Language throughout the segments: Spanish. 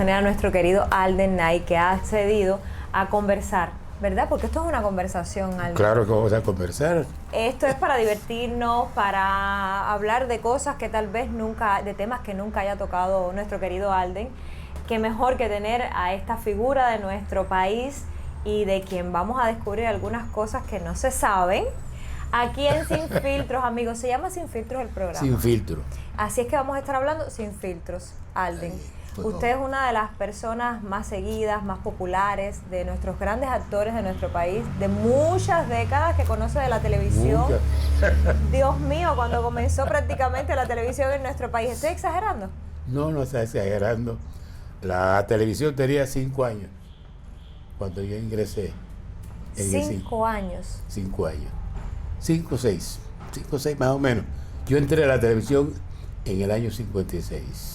tener a nuestro querido Alden Knight, que ha accedido a conversar, ¿verdad? Porque esto es una conversación, Alden. Claro que vamos a conversar. Esto es para divertirnos, para hablar de cosas que tal vez nunca, de temas que nunca haya tocado nuestro querido Alden. Qué mejor que tener a esta figura de nuestro país y de quien vamos a descubrir algunas cosas que no se saben. Aquí en Sin Filtros, amigos, se llama Sin Filtros el programa. Sin filtro. Así es que vamos a estar hablando sin filtros, Alden. Pues usted es una de las personas más seguidas, más populares, de nuestros grandes actores de nuestro país, de muchas décadas que conoce de la televisión. Dios mío, cuando comenzó prácticamente la televisión en nuestro país. ¿Estoy exagerando? No, no está exagerando. La televisión tenía 5 años cuando yo ingresé. 5 años. 5 años. 5 o 6 más o menos. Yo entré a la televisión en el año 56.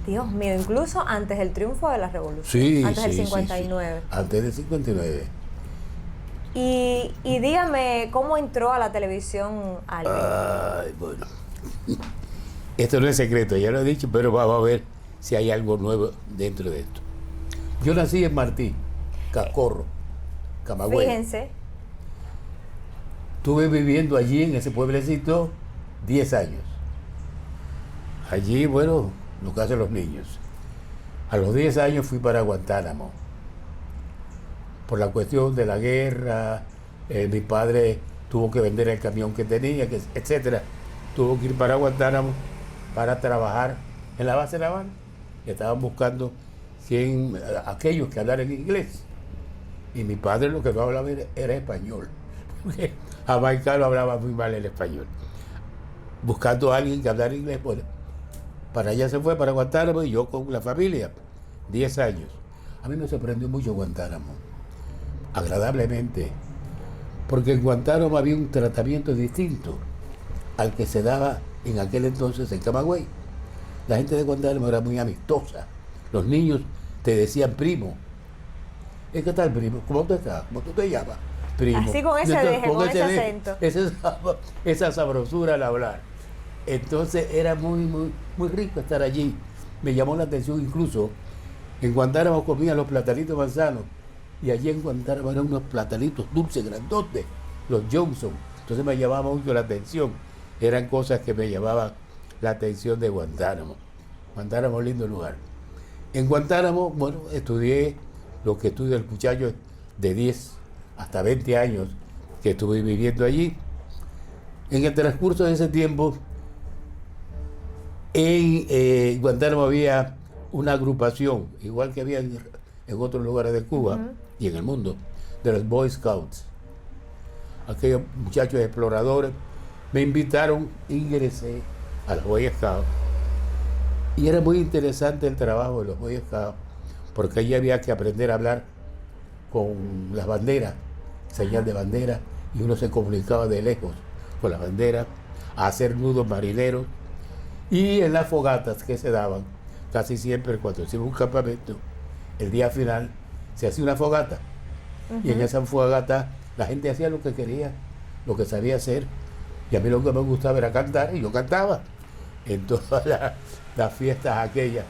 Dios mío, incluso antes del triunfo de la revolución. Sí, antes del sí, 59. Sí. Antes del 59. Y dígame, ¿cómo entró a la televisión Alden? Ay, bueno. Esto no es secreto, ya lo he dicho, pero vamos a ver si hay algo nuevo dentro de esto. Yo nací en Martí, Cacorro, Camagüey. Fíjense. Estuve viviendo allí en ese pueblecito 10 años. Allí, bueno, lo que hacen los niños. A los 10 años fui para Guantánamo. Por la cuestión de la guerra, mi padre tuvo que vender el camión que tenía, etcétera. Tuvo que ir para Guantánamo para trabajar en la base naval. Estaban buscando aquellos que hablaran inglés. Y mi padre lo que no hablaba era español. Porque Jamaicano hablaba muy mal el español. Buscando a alguien que hablara inglés, bueno, para allá se fue, para Guantánamo, y yo con la familia, 10 años. A mí me sorprendió mucho Guantánamo, agradablemente, porque en Guantánamo había un tratamiento distinto al que se daba en aquel entonces en Camagüey. La gente de Guantánamo era muy amistosa. Los niños te decían primo. ¿Qué tal, primo? ¿Cómo tú estás? ¿Cómo tú te llamas? Primo. Así con ese deje, con ese acento. Esa sabrosura al hablar. Entonces era muy rico estar allí. Me llamó la atención incluso. En Guantánamo comían los platanitos manzanos. Y allí en Guantánamo eran unos platanitos dulces, grandotes, los Johnson. Entonces me llamaba mucho la atención. Eran cosas que me llamaban la atención de Guantánamo. Guantánamo, lindo lugar. En Guantánamo, bueno, estudié lo que estudia el muchacho de 10 hasta 20 años que estuve viviendo allí. En el transcurso de ese tiempo, en Guantánamo había una agrupación, igual que había en otros lugares de Cuba y en el mundo, de los Boy Scouts. Aquellos muchachos exploradores me invitaron, ingresé a los Boy Scouts. Y era muy interesante el trabajo de los Boy Scouts, porque allí había que aprender a hablar con las banderas, señal de bandera, y uno se comunicaba de lejos con las banderas, a hacer nudos marineros, y en las fogatas que se daban, casi siempre cuando se iba a un campamento, el día final se hacía una fogata, y en esa fogata la gente hacía lo que quería, lo que sabía hacer, y a mí lo que me gustaba era cantar, y yo cantaba en todas las fiestas aquellas.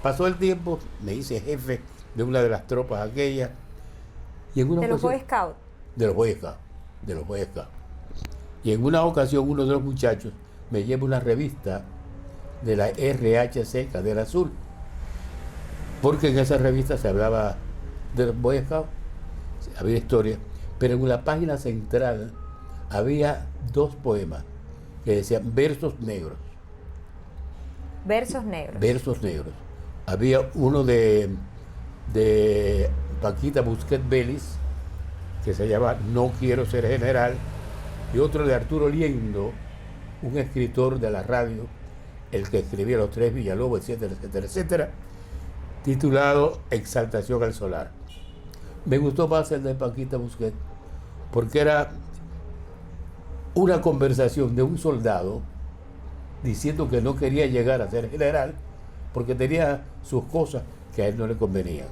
Pasó el tiempo, me hice jefe de una de las tropas aquellas. Y en una ¿De los Boy Scouts? De los Boy Scouts, de los Boy Scouts. Y en una ocasión uno de los muchachos me lleva una revista de la RHC, Cadena Azul, porque en esa revista se hablaba de los Boy Scouts, había historia, pero en la página central había 2 poemas que decían versos negros. Versos negros. Versos negros. Había uno de Paquita Busquet Vélez, que se llama No quiero ser general, y otro de Arturo Liendo, un escritor de la radio, el que escribía Los Tres Villalobos, etcétera, etcétera, etcétera, titulado Exaltación al Solar. Me gustó más el de Paquita Busquet, porque era una conversación de un soldado diciendo que no quería llegar a ser general porque tenía sus cosas que a él no le convenían.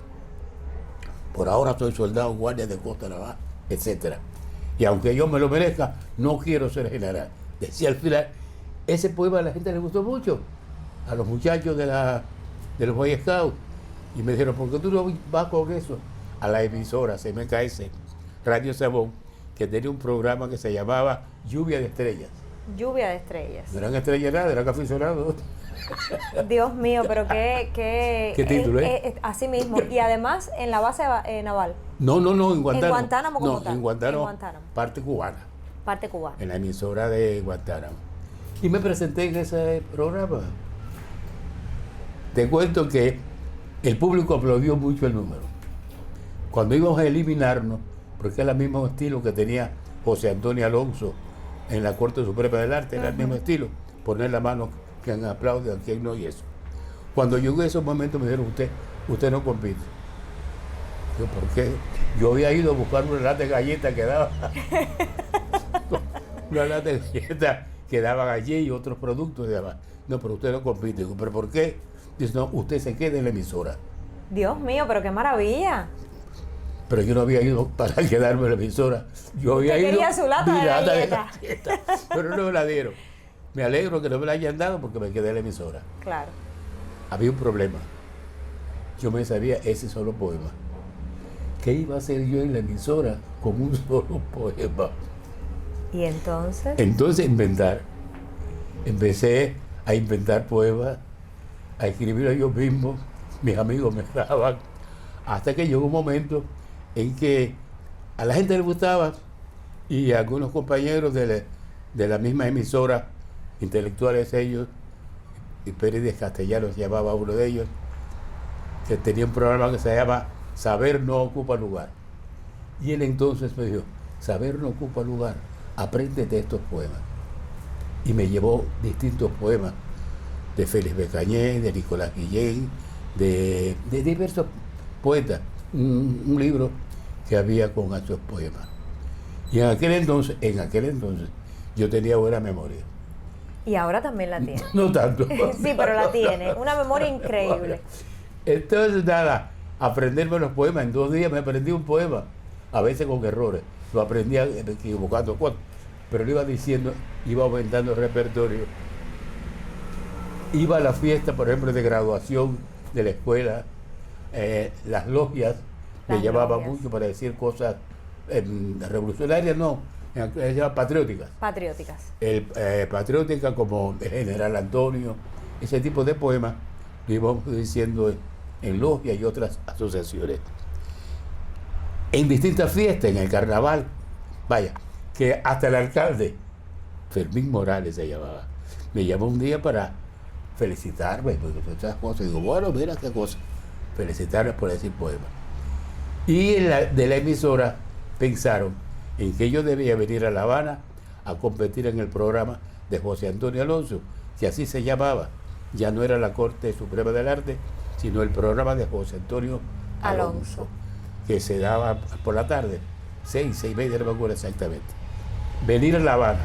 Por ahora soy soldado, guardia de Costa Navarra, etcétera. Y aunque yo me lo merezca, no quiero ser general. Decía al final, ese poema a la gente le gustó mucho, a los muchachos de los Boy Scouts. Y me dijeron, ¿por qué tú no vas con eso? A la emisora CMKS, Radio Sabón, que tenía un programa que se llamaba Lluvia de Estrellas. Lluvia de estrellas. No eran estrellas nada, eran aficionados. Dios mío, pero qué título, así mismo. Y además en la base naval. No, en Guantánamo. En Guantánamo como no, tal. En Guantánamo, En Guantánamo. parte cubana, Parte cubana. en la emisora de Guantánamo. Y me presenté en ese programa. Te cuento que el público aplaudió mucho el número. Cuando íbamos a eliminarnos, porque era el mismo estilo que tenía José Antonio Alonso en la Corte Suprema del Arte, era el mismo estilo, poner la mano, quien aplaude, a quien no, y eso. Cuando llegó esos momentos me dijeron, usted no compite. Yo, ¿por qué? Yo había ido a buscar una lata de galletas que daba, una lata de galletas que daban allí y otros productos y demás. No, pero usted no compite. Digo, ¿pero por qué? Dice, no, usted se queda en la emisora. Dios mío, pero qué maravilla. Pero yo no había ido para quedarme en la emisora. Yo había ido. Quería su lata de galletas. Pero no me la dieron. Me alegro que no me la hayan dado porque me quedé en la emisora. Claro. Había un problema. Yo me sabía ese solo poema. ¿Qué iba a hacer yo en la emisora con un solo poema? ¿Y entonces? Entonces empecé a inventar poemas, a escribirlo yo mismo, mis amigos me daban, hasta que llegó un momento en que a la gente le gustaba y a algunos compañeros de la misma emisora, intelectuales ellos, y Pérez Castellanos se llamaba uno de ellos, que tenía un programa que se llama Saber no ocupa lugar. Y él entonces me dijo, saber no ocupa lugar, apréndete estos poemas. Y me llevó distintos poemas de Félix Becañé, de Nicolás Guillén, de diversos poetas, un libro que había con esos poemas. Y en aquel entonces, yo tenía buena memoria. Y ahora también la tiene. No tanto. Sí, pero la tiene. Una memoria increíble. Entonces, nada, aprenderme los poemas. En 2 días me aprendí un poema, a veces con errores. Lo aprendía equivocando, pero lo iba diciendo, iba aumentando el repertorio. Iba a la fiesta, por ejemplo, de graduación de la escuela, las logias me llamaban mucho para decir cosas revolucionarias, no, se llama patrióticas. Patrióticas. Patriótica como el General Antonio, ese tipo de poemas lo íbamos diciendo en logias y otras asociaciones. En distintas fiestas, en el carnaval, vaya, que hasta el alcalde, Fermín Morales se llamaba, me llamó un día para felicitarme por esas cosas. Digo, bueno, mira qué cosa, felicitarme por decir poemas. Y de la emisora pensaron en que yo debía venir a La Habana a competir en el programa de José Antonio Alonso, que así se llamaba. Ya no era la Corte Suprema del Arte, sino el programa de José Antonio Alonso, que se daba por la tarde, 6:30, no me acuerdo exactamente. Venir a La Habana.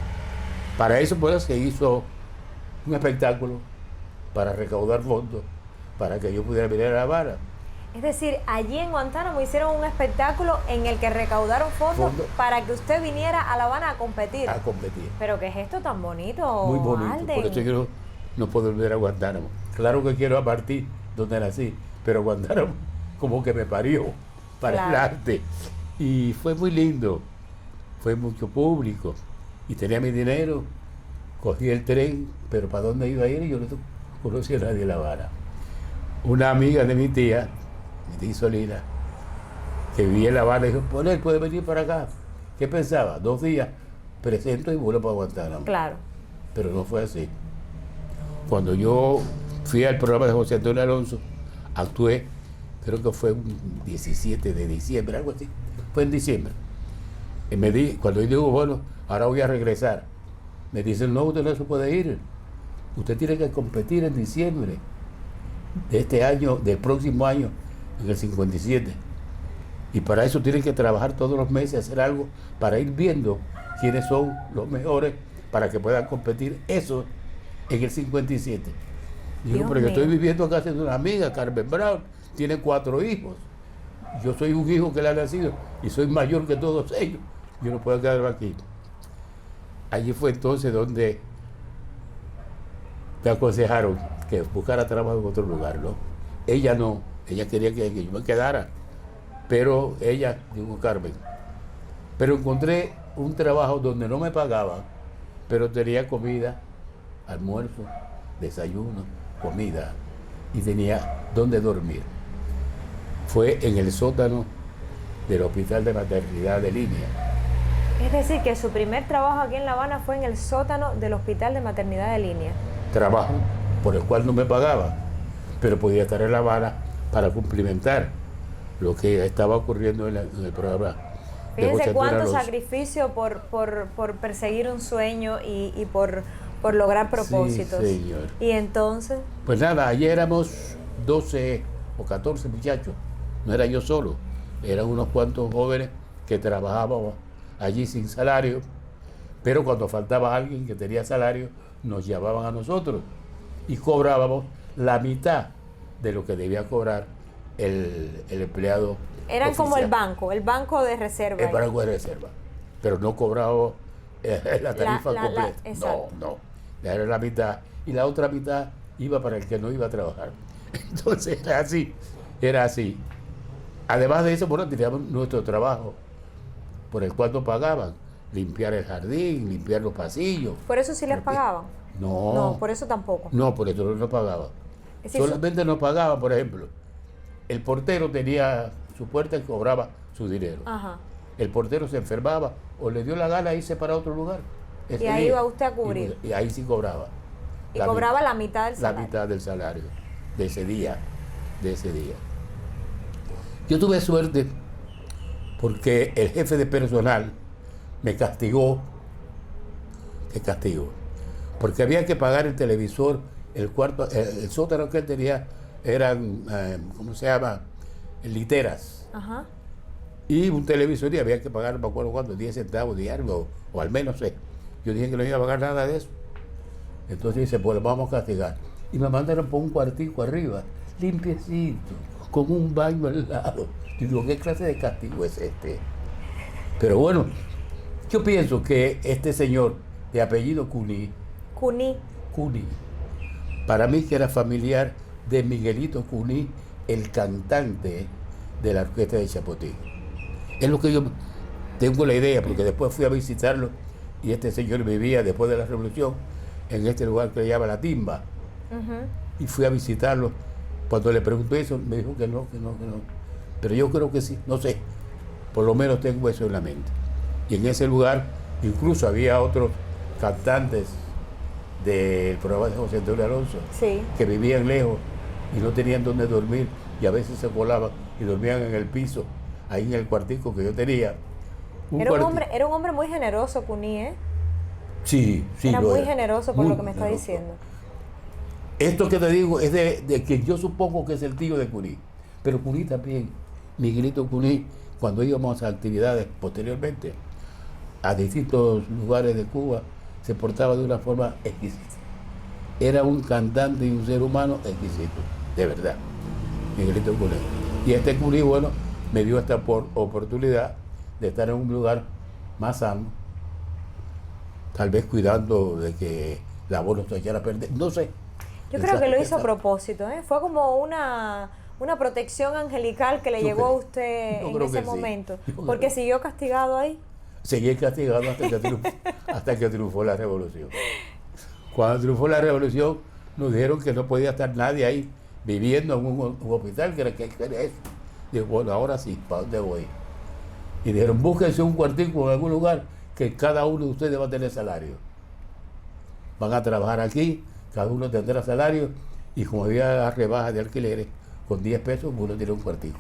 Para eso pues se hizo un espectáculo para recaudar fondos para que yo pudiera venir a La Habana. Es decir, allí en Guantánamo hicieron un espectáculo en el que recaudaron fondos para que usted viniera a La Habana a competir. A competir. Pero ¿qué es esto tan bonito? Muy bonito, Alden. por eso yo no puedo volver a Guantánamo. Claro que quiero a partir donde nací, pero Guantánamo como que me parió para el arte. Y fue muy lindo, fue mucho público y tenía mi dinero, cogí el tren, pero ¿para dónde iba a ir? Yo no conocía a nadie en La Habana. Una amiga de mi tía Solina, que vivía en La Habana, dijo, pues él puede venir para acá. ¿Qué pensaba? 2 días, presento y vuelvo para Guantánamo. Claro. Pero no fue así. Cuando yo fui al programa de José Antonio Alonso, actué, creo que fue un 17 de diciembre, algo así. Fue en diciembre. Y cuando yo digo, bueno, ahora voy a regresar, me dicen, no, usted no se puede ir. Usted tiene que competir en diciembre de este año, del próximo año, en el 57. Y para eso tienen que trabajar todos los meses, hacer algo para ir viendo quiénes son los mejores para que puedan competir eso en el 57. Digo, pero yo estoy viviendo acá siendo una amiga, Carmen Brown, tiene 4 hijos. Yo soy un hijo que le ha nacido y soy mayor que todos ellos. Yo no puedo quedarme aquí. Allí fue entonces donde me aconsejaron que buscara trabajo en otro lugar, ¿no? Ella no, Ella quería que yo me quedara, pero ella, digo Carmen, pero encontré un trabajo donde no me pagaban, pero tenía comida, almuerzo, desayuno, comida, y tenía donde dormir. Fue en el sótano del Hospital de Maternidad de Línea. Es decir, que su primer trabajo aquí en La Habana fue en el sótano del Hospital de Maternidad de Línea. Trabajo por el cual no me pagaban, pero podía estar en La Habana para cumplimentar lo que estaba ocurriendo en el programa. Fíjense cuánto sacrificio por perseguir un sueño y por lograr propósitos. Sí, señor. Y entonces... Pues nada, ayer éramos 12 o 14 muchachos, no era yo solo, eran unos cuantos jóvenes que trabajábamos allí sin salario, pero cuando faltaba alguien que tenía salario, nos llamaban a nosotros y cobrábamos la mitad de lo que debía cobrar el empleado. Eran oficial. como el banco de reserva. El banco de reserva, pero no cobrábamos la tarifa completa. No, era la mitad y la otra mitad iba para el que no iba a trabajar. Entonces era así. Además de eso, bueno, teníamos nuestro trabajo por el cual nos pagaban, limpiar el jardín, limpiar los pasillos. ¿Por eso sí les pagaban? No, por eso tampoco. No, por eso no nos pagaban. Solamente nos pagaban, por ejemplo, el portero tenía su puerta y cobraba su dinero. Ajá. El portero se enfermaba o le dio la gana irse para otro lugar. Y ahí iba usted a cubrir. Y ahí sí cobraba. Y cobraba la mitad del salario. La mitad del salario de ese día. Yo tuve suerte porque el jefe de personal me castigó. ¿Qué castigo? Porque había que pagar el televisor, el cuarto, el sótano que él tenía eran, ¿cómo se llama? Literas. Ajá. Y un televisor y había que pagar, no me acuerdo cuánto, 10 centavos diarios, o al menos sé. Yo dije que no iba a pagar nada de eso. Entonces dice, pues vamos a castigar. Y me mandaron por un cuartico arriba, limpiecito, con un baño al lado. Y digo, ¿qué clase de castigo es este? Pero bueno, yo pienso que este señor de apellido Cuní, para mí que era familiar de Miguelito Cuní, el cantante de la orquesta de Chapotín. Es lo que yo tengo la idea, porque después fui a visitarlo y este señor vivía después de la revolución en este lugar que le llama La Timba. Uh-huh. Y fui a visitarlo. Cuando le pregunté eso, me dijo que no. Pero yo creo que sí, no sé. Por lo menos tengo eso en la mente. Y en ese lugar incluso había otros cantantes del programa de José Antonio Alonso, sí, que vivían lejos y no tenían dónde dormir y a veces se colaban y dormían en el piso, ahí en el cuartico que yo tenía. Era un hombre muy generoso, Cuní, ¿eh? Sí. Era muy generoso por lo que me está diciendo. Esto que te digo es de que yo supongo que es el tío de Cuní. Pero Cuní también, Miguelito Cuní, cuando íbamos a actividades posteriormente a distintos lugares de Cuba, se portaba de una forma exquisita. Era un cantante y un ser humano exquisito, de verdad, Miguelito Cuní. Y este Cuní, bueno, me dio esta oportunidad de estar en un lugar más sano, tal vez cuidando de que la voz no se echara a perder, no sé. Yo creo que lo hizo a propósito, ¿eh? Fue como una protección angelical que le llegó a usted en ese momento. Porque siguió castigado ahí. Seguí castigado hasta que triunfó la revolución. Cuando triunfó la revolución, nos dijeron que no podía estar nadie ahí viviendo en un hospital, que era eso. Digo, bueno, ahora sí, ¿para dónde voy? Y dijeron, búsquense un cuartico en algún lugar que cada uno de ustedes va a tener salario. Van a trabajar aquí, cada uno tendrá salario, y como había rebajas de alquileres, con 10 pesos uno tiene un cuartico.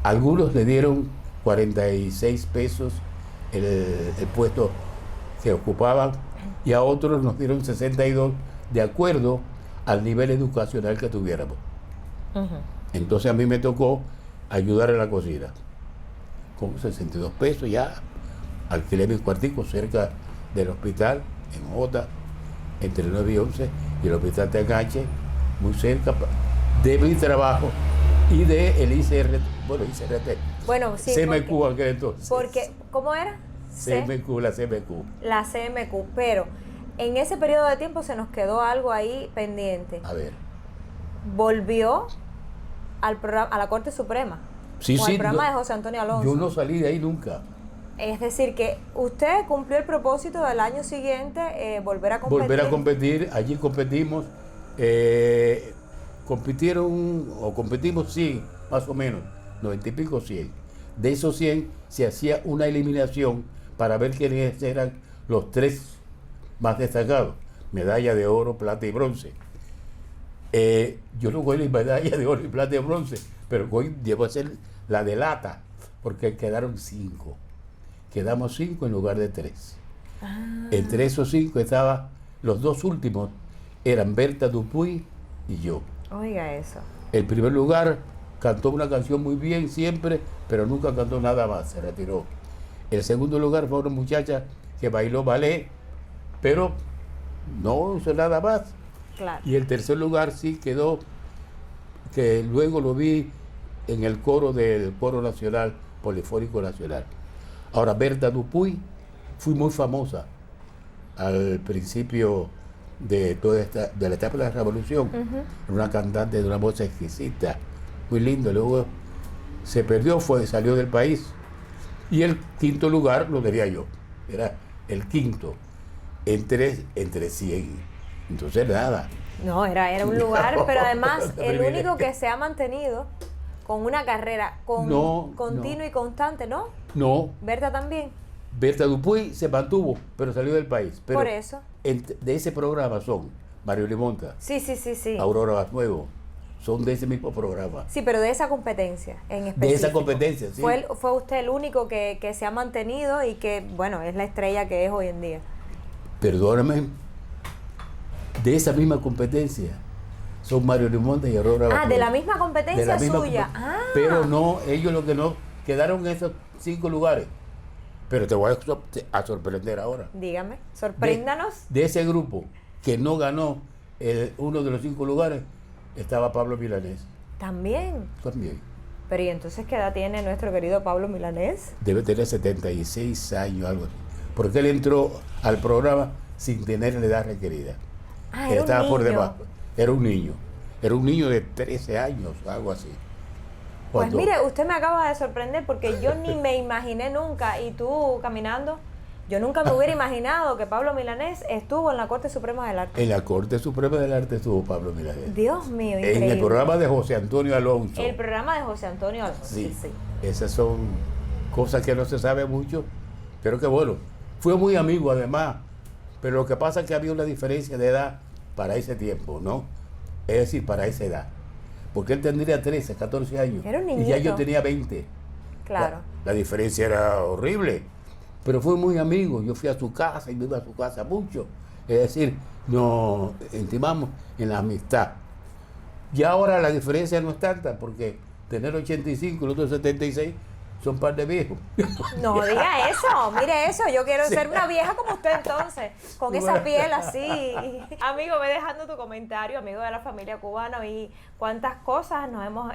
Algunos le dieron 46 pesos el puesto que ocupaban y a otros nos dieron 62 de acuerdo al nivel educacional que tuviéramos. Uh-huh. Entonces a mí me tocó ayudar en la cocina. Con 62 pesos ya alquilé mi cuartico cerca del hospital, en Jota, entre 9 y 11, y el hospital Tecache, muy cerca de mi trabajo y de el ICRT. Bueno, sí. CMQ aquel entonces. Porque, ¿cómo era? La CMQ. La CMQ, pero en ese periodo de tiempo se nos quedó algo ahí pendiente. A ver. ¿Volvió al programa, a la Corte Suprema. Sí, con sí. el programa de José Antonio Alonso. Yo no salí de ahí nunca. Es decir, que usted cumplió el propósito del año siguiente, volver a competir. Volver a competir, allí competimos, competimos 100, más o menos, 90 y pico 100. De esos 100 se hacía una eliminación para ver quiénes eran los 3 más destacados, medalla de oro, plata y bronce. Yo no cogí la medalla de oro y plata y bronce, pero llevo a ser la de lata, porque quedaron 5. Quedamos 5 en lugar de 3. Entre esos 5 estaban los 2 últimos, eran Berta Dupuy y yo. Oiga eso. El primer lugar cantó una canción muy bien siempre, pero nunca cantó nada más, se retiró. El segundo lugar fue una muchacha que bailó ballet, pero no hizo nada más. Claro. Y el tercer lugar sí quedó, que luego lo vi en el coro del Coro Nacional, Polifónico Nacional. Ahora, Berta Dupuy fue muy famosa al principio de de la etapa de la Revolución. Una cantante de una voz exquisita, muy lindo. Luego se perdió, salió del país. Y el quinto lugar lo tenía yo. Era el quinto, entre 100. Entonces, nada. No, era un lugar, No, pero además el privilegio. único que se ha mantenido con una carrera continua y constante, ¿no? No, Berta también. Berta Dupuy se mantuvo, pero salió del país. Pero Por eso. de ese programa son Mario Limonta, Sí. Aurora Basnuevo, son de ese mismo programa. Sí, pero de esa competencia en específico. De esa competencia, sí. Fue usted el único que se ha mantenido y que, bueno, es la estrella que es hoy en día. Perdóname, de esa misma competencia son Mario Limonta y Aurora Basnuevo. De la misma competencia De la misma suya. Pero no, ellos lo que no, quedaron en esos 5 lugares. Pero te voy a sorprender ahora. Dígame, sorpréndanos. De ese grupo que no ganó uno de los 5 lugares, estaba Pablo Milanés. También. También. Pero ¿y entonces qué edad tiene nuestro querido Pablo Milanés? Debe tener 76 años, algo así. Porque él entró al programa sin tener la edad requerida. Era estaba un por niño. debajo. Era un niño. Era un niño de 13 años, algo así. Pues Cuando- mire, usted me acaba de sorprender porque yo ni me imaginé nunca, y tú caminando, yo nunca me hubiera imaginado que Pablo Milanés estuvo en la Corte Suprema del Arte. En la Corte Suprema del Arte estuvo Pablo Milanés. Dios mío, En increíble. el programa de José Antonio Alonso. El programa de José Antonio Alonso. Sí, Sí. esas son cosas que no se sabe mucho, pero que bueno, fue muy amigo además, pero lo que pasa es que había una diferencia de edad para ese tiempo, ¿no? Es decir, para esa edad. Porque él tendría 13, 14 años. Era un y ya yo niñito. tenía 20. Claro. La diferencia era horrible, pero fue muy amigo. Yo fui a su casa y me iba a su casa mucho. Es decir, nos intimamos en la amistad. Y ahora la diferencia no es tanta, porque tener 85 y el otro 76 son par de viejos. No diga eso, mire eso, yo quiero Sí. ser una vieja como usted entonces, con esa Bueno. piel así. Amigo, ve dejando tu comentario, amigo de la familia cubana, y cuántas cosas nos hemos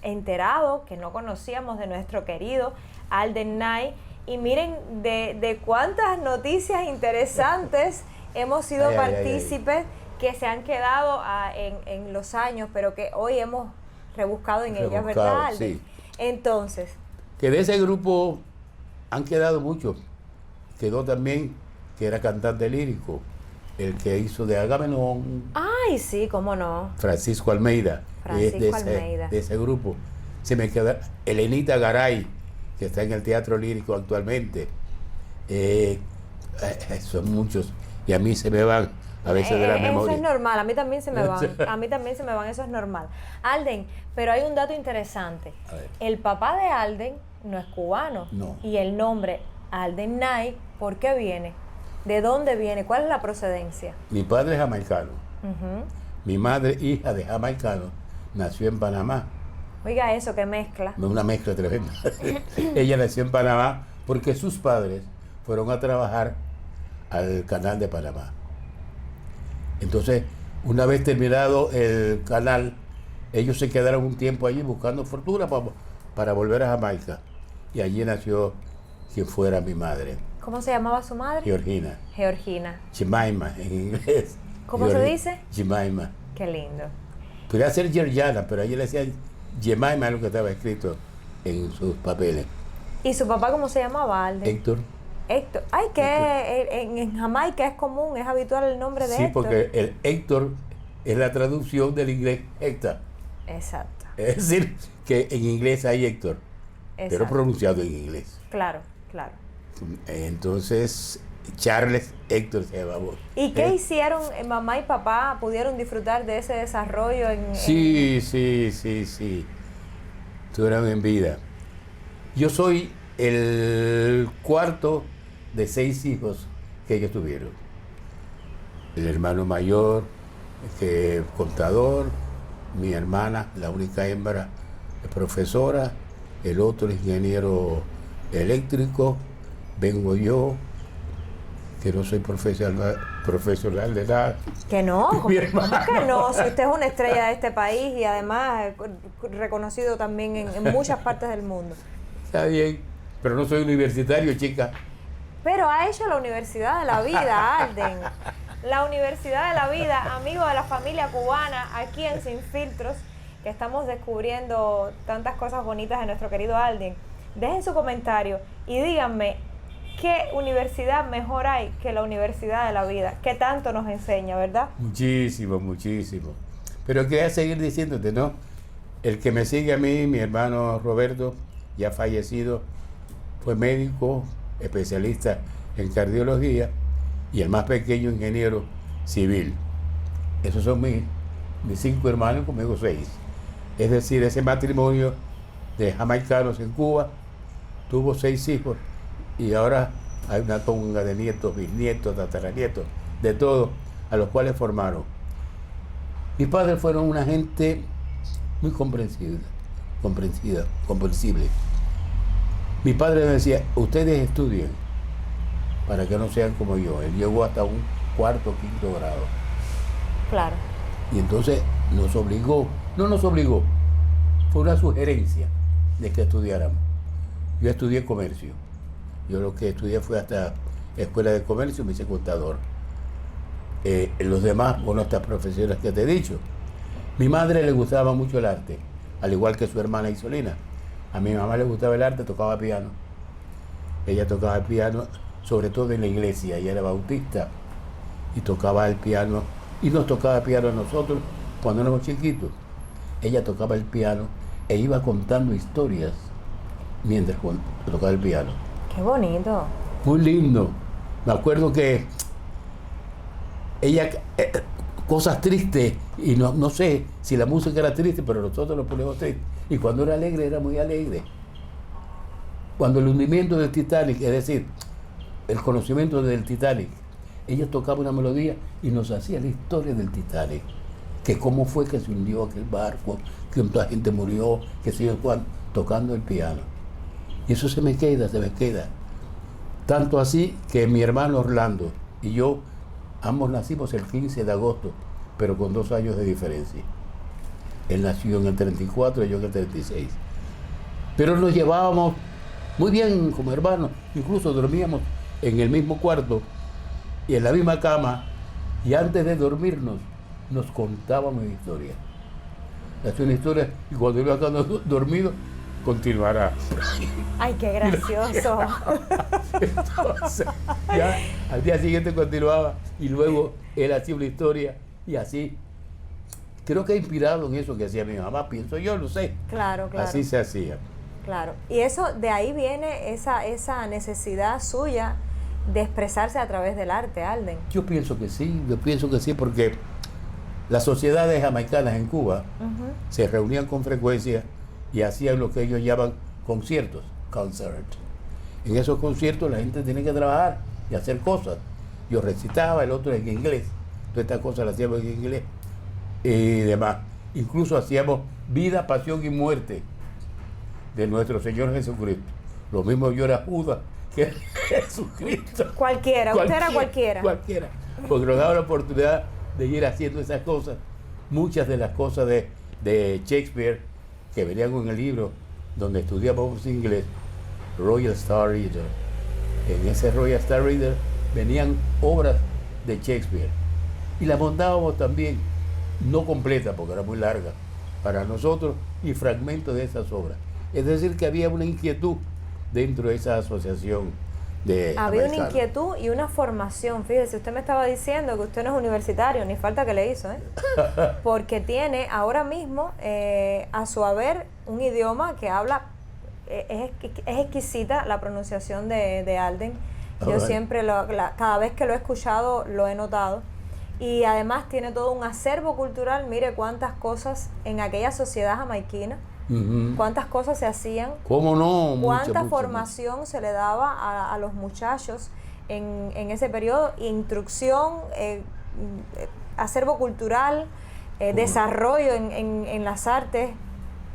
enterado que no conocíamos de nuestro querido Alden Knight. Y miren de cuántas noticias interesantes hemos sido Ay, ay, ay, ay. partícipes que se han quedado en los años, pero que hoy hemos rebuscado en ellas, ¿verdad, Rebuscado, Alden? sí. Entonces, Que de ese grupo han quedado muchos. Quedó también, que era cantante lírico, el que hizo de Agamenón, ay, sí, cómo no. Francisco Almeida. Francisco es de Almeida. de ese grupo. Se me queda Elenita Garay, que está en el Teatro Lírico actualmente. Son muchos. Y a mí se me van a veces de la Eso memoria. es normal, a mí también se me van. A mí también se me van, eso es normal. Alden, pero hay un dato interesante. A ver. El papá de Alden no es cubano. No. Y el nombre Alden Knight, ¿por qué viene? ¿De dónde viene? ¿Cuál es la procedencia? Mi padre es jamaicano. Ujú. Mi madre, hija de jamaicano, nació en Panamá. Oiga eso, qué mezcla. Una mezcla tremenda. Ella nació en Panamá porque sus padres fueron a trabajar al canal de Panamá. Entonces, una vez terminado el canal, ellos se quedaron un tiempo allí buscando fortuna para volver a Jamaica. Y allí nació quien fuera mi madre, ¿Cómo se llamaba su madre? Georgina. Georgina. Jemima en inglés. ¿Cómo se dice? Jemima. Qué lindo. Podría ser Georgiana, pero allí le decían Jemima es lo que estaba escrito en sus papeles. ¿Y su papá cómo se llamaba, Alden? Héctor. Héctor. Ay, que en Jamaica es común, es habitual el nombre de Sí, Héctor. porque el Héctor es la traducción del inglés Héctor. Exacto. Es decir, que en inglés hay Héctor, pero Exacto. pronunciado en inglés. Claro, claro. Entonces, Charles Héctor se llamaba. ¿Y qué hicieron mamá y papá? ¿Pudieron disfrutar de ese desarrollo Sí. Estuvieron en vida. Yo soy el cuarto de 6 hijos que ellos tuvieron. El hermano mayor, que contador, mi hermana, la única hembra, profesora, el otro ingeniero eléctrico, vengo yo, que no soy profesional de nada. Que no, ¿cómo Mi que hermano. no? Si usted es una estrella de este país y además reconocido también en muchas partes del mundo. Está bien, pero no soy universitario, chica. Pero ha hecho la Universidad de la Vida, Alden. La Universidad de la Vida, amigo de la familia cubana, aquí en Sin Filtros, que estamos descubriendo tantas cosas bonitas de nuestro querido Alden. Dejen su comentario y díganme, ¿qué universidad mejor hay que la Universidad de la Vida? ¿Qué tanto nos enseña, verdad? Muchísimo. Pero quería seguir diciéndote, ¿no? El que me sigue a mí, mi hermano Roberto, ya fallecido, fue médico, especialista en cardiología, y el más pequeño, ingeniero civil. Esos son mis 5 hermanos, conmigo 6. Es decir, ese matrimonio de jamaicanos en Cuba tuvo 6 hijos, y ahora hay una tonga de nietos, bisnietos, tataranietos, de todos, a los cuales formaron. Mis padres fueron una gente muy comprensible. Mi padre me decía, ustedes estudien para que no sean como yo. Él llegó hasta un 4º, 5º grado. Claro. Y entonces no nos obligó, fue una sugerencia de que estudiáramos. Yo estudié comercio. Yo lo que estudié fue hasta escuela de comercio, me hice contador. Los demás, bueno, estas profesiones que te he dicho. Mi madre le gustaba mucho el arte, al igual que su hermana Isolina. A mi mamá le gustaba el arte, tocaba piano. Ella tocaba el piano, sobre todo en la iglesia. Ella era bautista y tocaba el piano. Y nos tocaba piano a nosotros cuando éramos chiquitos. Ella tocaba el piano e iba contando historias mientras tocaba el piano. Qué bonito. Muy lindo. Me acuerdo que ella, cosas tristes, y no sé si la música era triste, pero nosotros lo poníamos triste. Y cuando era alegre, era muy alegre. Cuando el hundimiento del Titanic, es decir, el conocimiento del Titanic, ella tocaba una melodía y nos hacía la historia del Titanic. Que cómo fue que se hundió aquel barco, que mucha gente murió, que se iba tocando el piano. Y eso se me queda. Tanto así que mi hermano Orlando y yo, ambos nacimos el 15 de agosto, pero con 2 años de diferencia. Él nació en el 34 y yo en el 36. Pero nos llevábamos muy bien como hermanos, incluso dormíamos en el mismo cuarto y en la misma cama, y antes de dormirnos nos contábamos historias. Hacía una historia y cuando iba estando dormido, continuará. Ay, qué gracioso. Entonces, ya al día siguiente continuaba y luego él hacía una historia y así. Creo que inspirado en eso que hacía mi mamá, pienso yo, no sé. Claro. Así se hacía. Claro. Y eso, de ahí viene esa necesidad suya de expresarse a través del arte, Alden. Yo pienso que sí, porque las sociedades jamaicanas en Cuba se reunían con frecuencia y hacían lo que ellos llaman conciertos, concert. En esos conciertos la gente tenía que trabajar y hacer cosas. Yo recitaba, el otro en inglés. Todas estas cosas las hacíamos en inglés y demás. Incluso hacíamos vida, pasión y muerte de nuestro Señor Jesucristo. Lo mismo yo era Judas que Jesucristo. Cualquiera, usted era cualquiera. Cualquiera. Porque nos daba la oportunidad de ir haciendo esas cosas. Muchas de las cosas de Shakespeare que venían en el libro donde estudiábamos inglés, Royal Star Reader. En ese Royal Star Reader venían obras de Shakespeare. Y las montábamos también, no completa porque era muy larga, para nosotros y fragmentos de esas obras. Es decir, que había una inquietud dentro de esa asociación de Había una americanos. inquietud y una formación. Fíjese, usted me estaba diciendo que usted no es universitario, ni falta que le hizo, ¿eh? Porque tiene ahora mismo a su haber un idioma que habla, es exquisita la pronunciación de Alden. Yo Alright. siempre, cada vez que lo he escuchado, lo he notado. Y además tiene todo un acervo cultural. Mire cuántas cosas en aquella sociedad jamaiquina, Ujú. cuántas cosas se hacían, ¿Cómo no? cuánta Mucho. formación se le daba a los muchachos en ese periodo, instrucción, acervo cultural, desarrollo en las artes.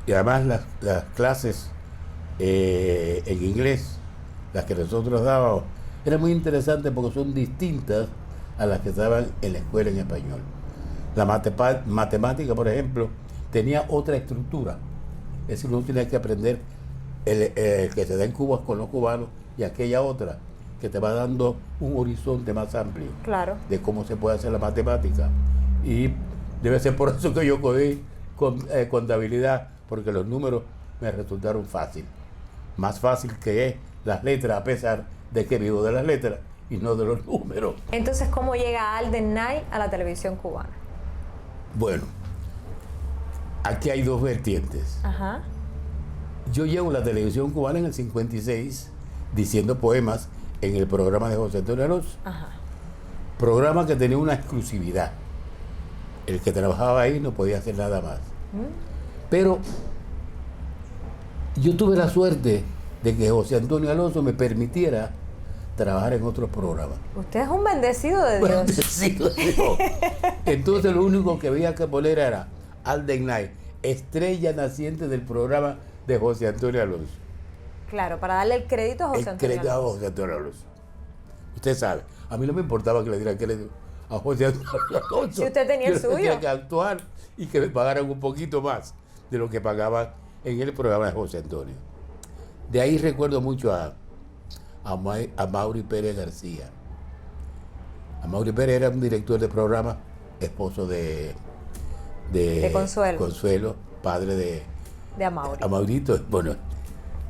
Y además las clases en inglés, las que nosotros dábamos, eran muy interesantes porque son distintas a las que estaban en la escuela en español. La matemática, por ejemplo, tenía otra estructura. Es decir, uno tenía que aprender el que se da en Cuba con los cubanos y aquella otra que te va dando un horizonte más amplio Claro. de cómo se puede hacer la matemática. Y debe ser por eso que yo cogí contabilidad, porque los números me resultaron fácil. Más fácil que las letras, a pesar de que vivo de las letras y no de los números. Entonces, ¿cómo llega Alden Knight a la televisión cubana? Bueno, aquí hay dos vertientes. Ajá. Yo llego a la televisión cubana en el 56 diciendo poemas en el programa de José Antonio Alonso. Ajá. Programa que tenía una exclusividad. El que trabajaba ahí no podía hacer nada más. Pero yo tuve la suerte de que José Antonio Alonso me permitiera trabajar en otros programas. Usted es un bendecido de Dios. Bendecido Dios. Entonces lo único que había que poner era Alden Knight, estrella naciente del programa de José Antonio Alonso. Claro, para darle el crédito a José El Antonio crédito a Alonso. José Antonio Alonso. Usted sabe, a mí no me importaba que le dieran crédito a José Antonio Alonso. Si usted tenía el Yo tenía suyo. que actuar y que me pagaran un poquito más de lo que pagaban en el programa de José Antonio. De ahí recuerdo mucho a Mauri Pérez García. A Mauri Pérez era un director de programa, esposo de Consuelo. padre de De Amaury. Maurito. Bueno,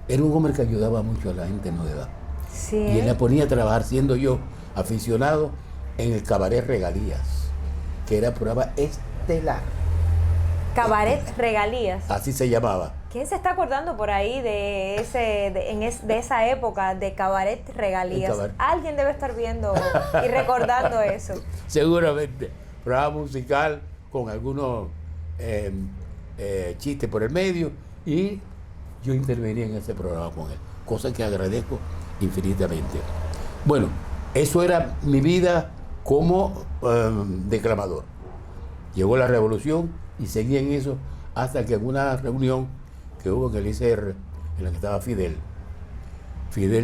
era un hombre que ayudaba mucho a la gente nueva. Sí. Y él la ponía a trabajar, siendo yo aficionado en el Cabaret Regalías, que era programa estelar. Cabaret Regalías. Así se llamaba. ¿Quién se está acordando por ahí de esa época de Cabaret Regalías? El cabaret. Alguien debe estar viendo y recordando eso. Seguramente. Programa musical con algunos chistes por el medio, y yo intervenía en ese programa con él, cosa que agradezco infinitamente. Bueno, eso era mi vida como declamador. Llegó la revolución y seguí en eso hasta que en una reunión que hubo en el ICR, en la que estaba Fidel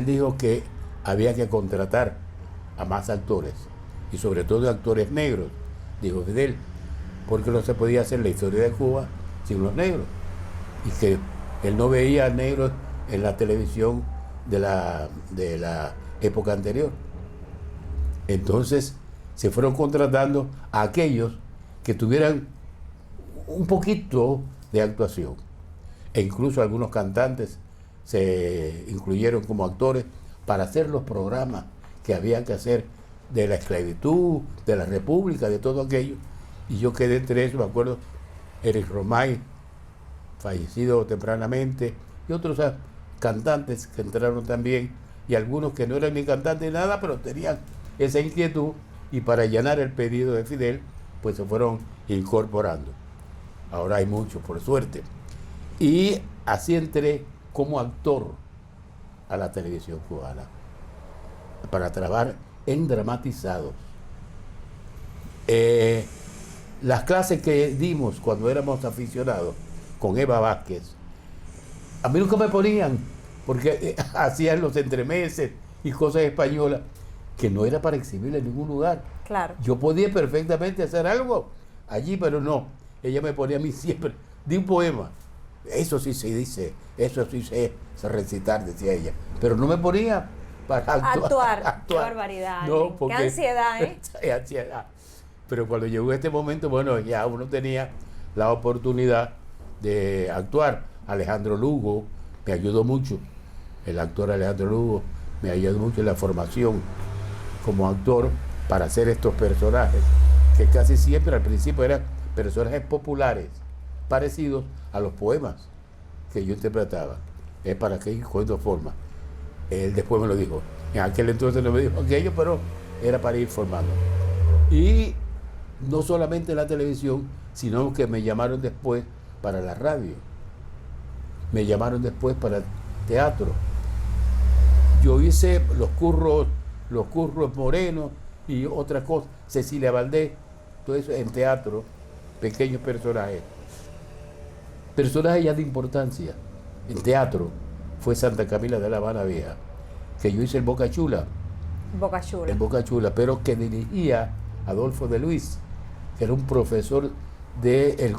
dijo que había que contratar a más actores, y sobre todo actores negros. Dijo Fidel, porque no se podía hacer la historia de Cuba sin los negros, y que él no veía negros en la televisión de la época anterior. Entonces se fueron contratando a aquellos que tuvieran un poquito de actuación, e incluso algunos cantantes se incluyeron como actores para hacer los programas que había que hacer de la esclavitud, de la república, de todo aquello. Y yo quedé entre eso, me acuerdo, Eric Romay, fallecido tempranamente, y otros cantantes que entraron también, y algunos que no eran ni cantantes ni nada, pero tenían esa inquietud, y para llenar el pedido de Fidel, pues se fueron incorporando. Ahora hay muchos, por suerte. Y así entré como actor a la televisión cubana, para trabajar en dramatizados. Las clases que dimos cuando éramos aficionados con Eva Vázquez, a mí nunca me ponían, porque hacían los entremeses y cosas españolas que no era para exhibir en ningún lugar. Claro. Yo podía perfectamente hacer algo allí, pero no. Ella me ponía a mí siempre, di un poema. Eso sí se dice, eso sí sé recitar, decía ella. Pero no me ponía para actuar. Qué barbaridad. No, porque, qué ansiedad, ¿eh? Qué ansiedad. Pero cuando llegó este momento, bueno, ya uno tenía la oportunidad de actuar. Alejandro Lugo me ayudó mucho. El actor Alejandro Lugo me ayudó mucho en la formación como actor para hacer estos personajes, que casi siempre al principio eran personajes populares, parecidos a los poemas que yo interpretaba. Es para que ir cogiendo forma. Él después me lo dijo. En aquel entonces no me dijo aquello, pero era para ir formando. Y no solamente la televisión, sino que me llamaron después para la radio. Me llamaron después para el teatro. Yo hice los curros Moreno y otras cosas. Cecilia Valdés, todo eso en teatro, pequeños personajes. Personajes ya de importancia. En teatro fue Santa Camila de la Habana Vieja, que yo hice en Boca Chula. Boca Chula. En Boca Chula, pero que dirigía Adolfo de Luis, que era un profesor de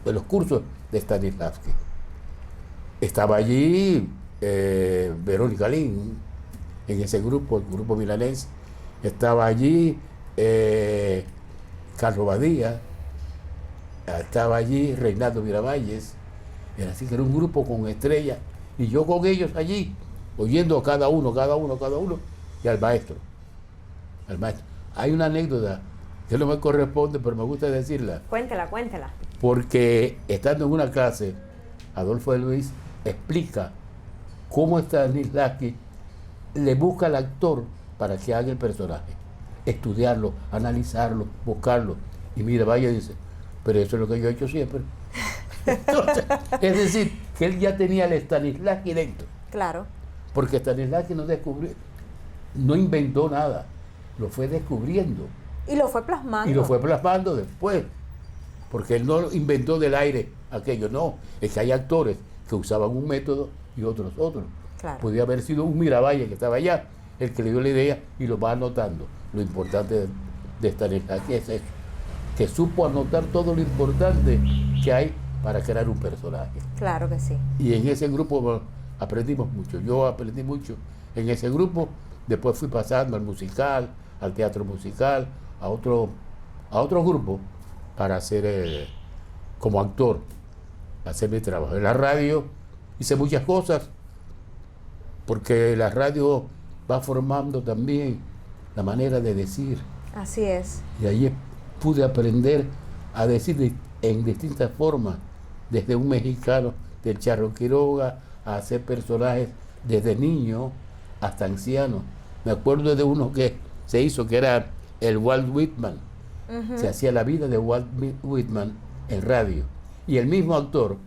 los cursos de Stanislavski. Estaba allí Verónica Lin, en ese grupo, el grupo milanés. Estaba allí Carlos Badía, estaba allí Reinaldo Miravalles. Era así que era un grupo con estrellas, y yo con ellos allí, oyendo a cada uno, y al maestro. Hay una anécdota que no me corresponde, pero me gusta decirla. Cuéntela. Porque estando en una clase, Adolfo de Luis explica cómo Stanislavski le busca al actor para que haga el personaje. Estudiarlo, analizarlo, buscarlo. Y mira, vaya y dice, pero eso es lo que yo he hecho siempre. Entonces, es decir, que él ya tenía el Stanislavski dentro. Claro. Porque Stanislavski no inventó nada, lo fue descubriendo. Y lo fue plasmando. Y lo fue plasmando después. Porque él no inventó del aire aquello, no. Es que hay actores que usaban un método y otros otro. Claro. Podría haber sido un Miravalle que estaba allá, el que le dio la idea y lo va anotando. Lo importante de Stanislavski es eso, que supo anotar todo lo importante que hay para crear un personaje. Claro que sí. Y en ese grupo aprendimos mucho. Yo aprendí mucho en ese grupo. Después fui pasando al musical, al teatro musical, a otro grupo para hacer como actor, hacer mi trabajo. En la radio hice muchas cosas, porque la radio va formando también la manera de decir. Así es. Y ahí pude aprender a decir en distintas formas, desde un mexicano, del Charro Quiroga, a hacer personajes desde niño hasta anciano. Me acuerdo de uno que se hizo, que era el Walt Whitman. Uh-huh. Se hacía la vida de Walt Whitman en radio. Y el mismo actor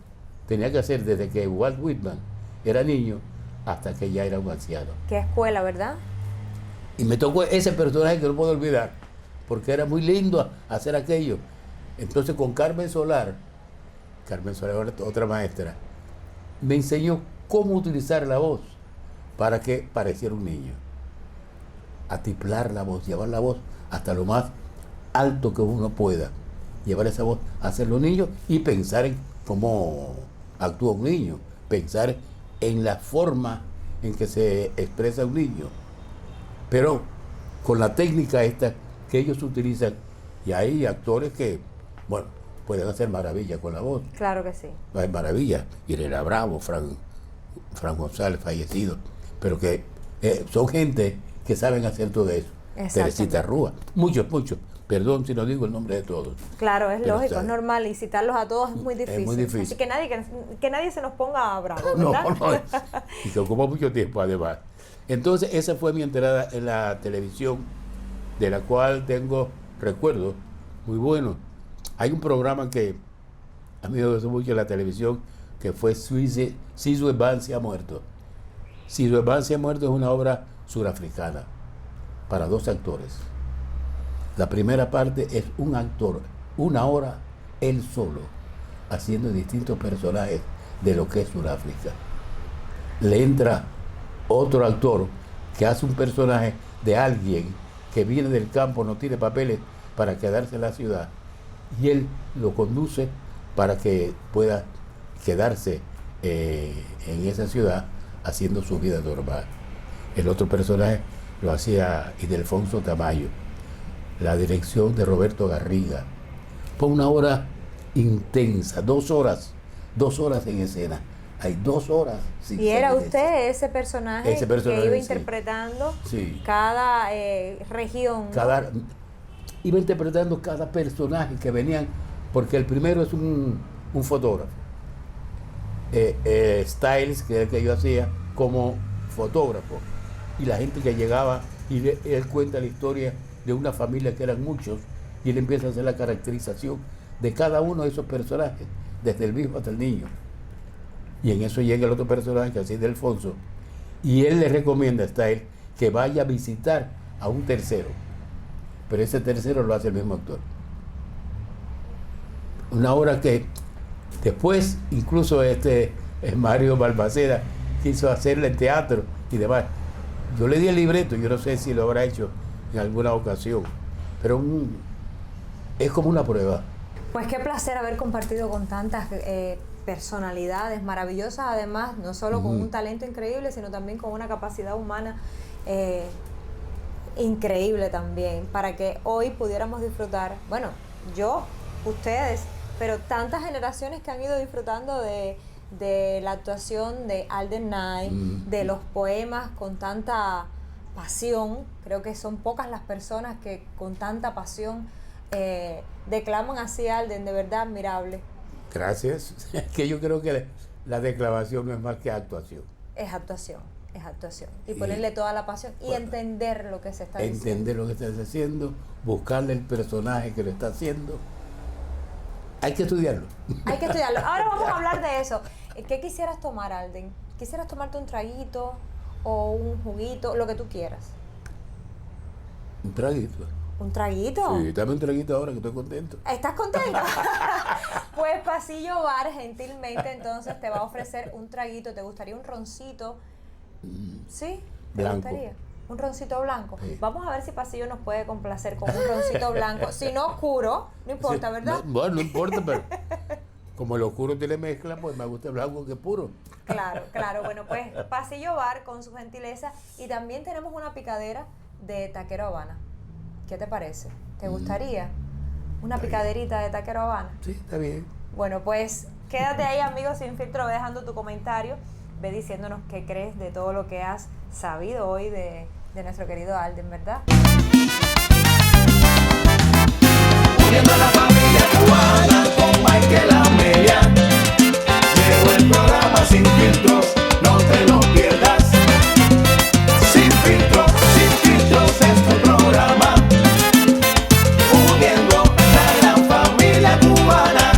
tenía que hacer desde que Walt Whitman era niño hasta que ya era un anciano. Qué escuela, ¿verdad? Y me tocó ese personaje que no puedo olvidar, porque era muy lindo hacer aquello. Entonces con Carmen Solar, otra maestra, me enseñó cómo utilizar la voz para que pareciera un niño. Atiplar la voz, llevar la voz hasta lo más alto que uno pueda. Llevar esa voz a hacer los niños y pensar en cómo actúa un niño. Pensar en la forma en que se expresa un niño. Pero con la técnica esta que ellos utilizan, y hay actores que, bueno, pueden hacer maravillas con la voz. Claro que sí. No hay maravilla. Irena Bravo, Fran González, fallecido, pero que son gente que saben hacer todo eso. Teresita Rúa, muchos. Perdón si no digo el nombre de todos. Claro, es lógico, es normal, y citarlos a todos es muy difícil. Es muy difícil. Así que nadie se nos ponga bravo, ¿verdad? No. Y que ocupa mucho tiempo además. Entonces esa fue mi entrada en la televisión, de la cual tengo recuerdos muy buenos. Hay un programa que a mí me gustó mucho en la televisión, que fue Sisu Bansi ha muerto. Sisu Bansi ha muerto es una obra surafricana para 2 actores. La primera parte es un actor, 1 hora, él solo, haciendo distintos personajes de lo que es Sudáfrica. Le entra otro actor que hace un personaje de alguien que viene del campo, no tiene papeles para quedarse en la ciudad, y él lo conduce para que pueda quedarse en esa ciudad haciendo su vida normal. El otro personaje lo hacía Ildefonso Tamayo. La dirección de Roberto Garriga. Fue una hora intensa, 2 horas 2 horas en escena. Hay 2 horas sin Y era salir de escena. usted ese personaje que iba sí. interpretando Sí. cada región, ¿no? Iba interpretando cada personaje que venían, porque el primero es un fotógrafo. Styles, que es el que yo hacía como fotógrafo. Y la gente que llegaba, y él cuenta la historia de una familia que eran muchos, y él empieza a hacer la caracterización de cada uno de esos personajes, desde el viejo hasta el niño. Y en eso llega el otro personaje, que así es de Alfonso, y él le recomienda a Styles que vaya a visitar a un tercero, pero ese tercero lo hace el mismo actor. Una obra que después incluso Mario Balmaceda quiso hacerle en teatro y demás. Yo le di el libreto, yo no sé si lo habrá hecho en alguna ocasión, pero es como una prueba. Pues qué placer haber compartido con tantas personalidades maravillosas, además, no solo con un talento increíble, sino también con una capacidad humana increíble también, para que hoy pudiéramos disfrutar, bueno, yo, ustedes, pero tantas generaciones que han ido disfrutando de la actuación de Alden Knight, de los poemas con tanta pasión. Creo que son pocas las personas que con tanta pasión declaman así a Alden, de verdad admirable. Gracias. Que yo creo que la declamación no es más que actuación. Es actuación. Y ponerle toda la pasión y entender lo que se está diciendo. Entender lo que estás haciendo, buscarle el personaje que lo está haciendo. Hay que estudiarlo. Ahora vamos a hablar de eso. ¿Qué quisieras tomar, Alden? ¿Quisieras tomarte un traguito o un juguito? Lo que tú quieras. Un traguito. ¿Un traguito? Sí, dame un traguito ahora que estoy contento. ¿Estás contento? Pues Pasillo Bar gentilmente entonces te va a ofrecer un traguito. ¿Te gustaría un roncito? ¿Sí? ¿Te Blanco. gustaría? Un roncito blanco. Sí. Vamos a ver si Pasillo nos puede complacer con un roncito blanco. Si no oscuro, no importa, Sí, ¿verdad? Bueno, no importa, pero como el oscuro tiene mezcla, pues me gusta el blanco que puro. Claro. Bueno, pues Pasillo Bar con su gentileza. Y también tenemos una picadera de Taquero Habana. ¿Qué te parece? ¿Te gustaría una picaderita de Taquero Habana? Sí, está bien. Bueno, pues quédate ahí, amigos sin filtro, ve dejando tu comentario, ve diciéndonos qué crees de todo lo que has sabido hoy de nuestro querido Alden, ¿verdad? Uniendo a la familia cubana con Michael Amelia. Llegó el programa Sin Filtros, no te lo pierdas. Sin filtros es tu programa. Uniendo a la familia cubana.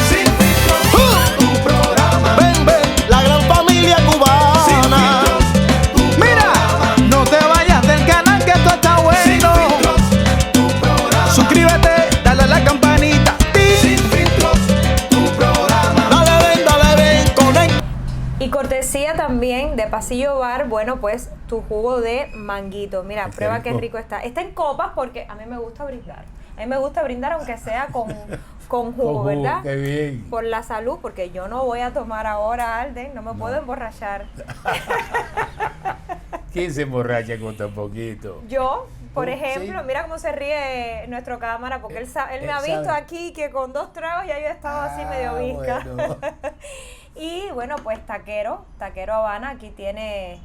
Sin filtros, tu programa. Ven, la gran familia cubana. Sin filtros, tu Mira, programa. no te vayas del canal que esto está Sin bueno. filtros, tu programa. Suscríbete, dale a la campanita. Sin filtros, tu programa. Dale ven, conecta. Y cortesía también de Pasillo Bar, bueno, pues tu jugo de manguito. Mira, Qué prueba qué rico. rico está. Está en copas porque a mí me gusta brindar. A mí me gusta brindar aunque sea con jugo, ¿verdad? Qué bien. Por la salud, porque yo no voy a tomar ahora, Alden, no me puedo emborrachar. ¿Quién se emborracha con tan poquito? Yo, por Sí. ejemplo, mira cómo se ríe nuestro cámara, porque él me ha él visto sabe. aquí que con 2 tragos ya yo he estado así medio visca. Bueno. Y bueno, pues Taquero Habana, aquí tiene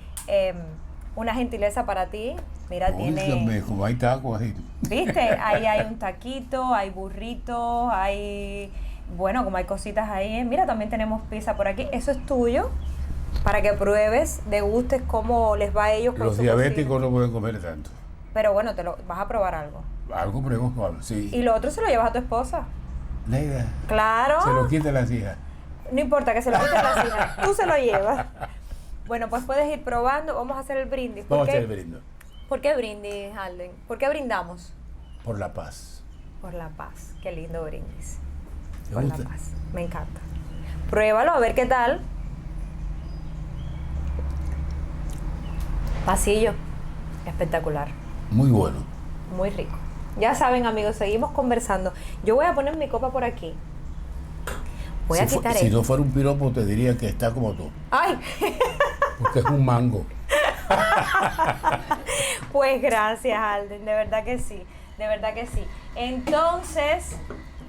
una gentileza para ti. Mira, tiene, Como hay tacos ahí. ¿viste? Ahí hay un taquito, hay burritos, hay, bueno, como hay cositas ahí. Mira, también tenemos pizza por aquí. Eso es tuyo, para que pruebes, degustes cómo les va a ellos con Los su diabéticos cocina. no pueden comer tanto. Pero bueno, vas a probar algo. Algo pruebo, sí. Y lo otro se lo llevas a tu esposa. Neida, Claro. se lo quita las hijas. No importa que se lo quiten las hijas, tú se lo llevas. Bueno, pues puedes ir probando. Vamos a hacer el brindis. Vamos a hacer el brindo. ¿Por qué brindis, Alden? ¿Por qué brindamos? Por la paz. Por la paz. Qué lindo brindis. ¿Te Por gusta? la paz. Me encanta. Pruébalo a ver qué tal. Pasillo. Espectacular. Muy bueno. Muy rico. Ya saben, amigos, seguimos conversando. Yo voy a poner mi copa por aquí. Voy a quitar Si esto. no fuera un piropo, te diría que está como tú. ¡Ay! Porque es un mango. Pues gracias, Alden, de verdad que sí, de verdad que sí. Entonces,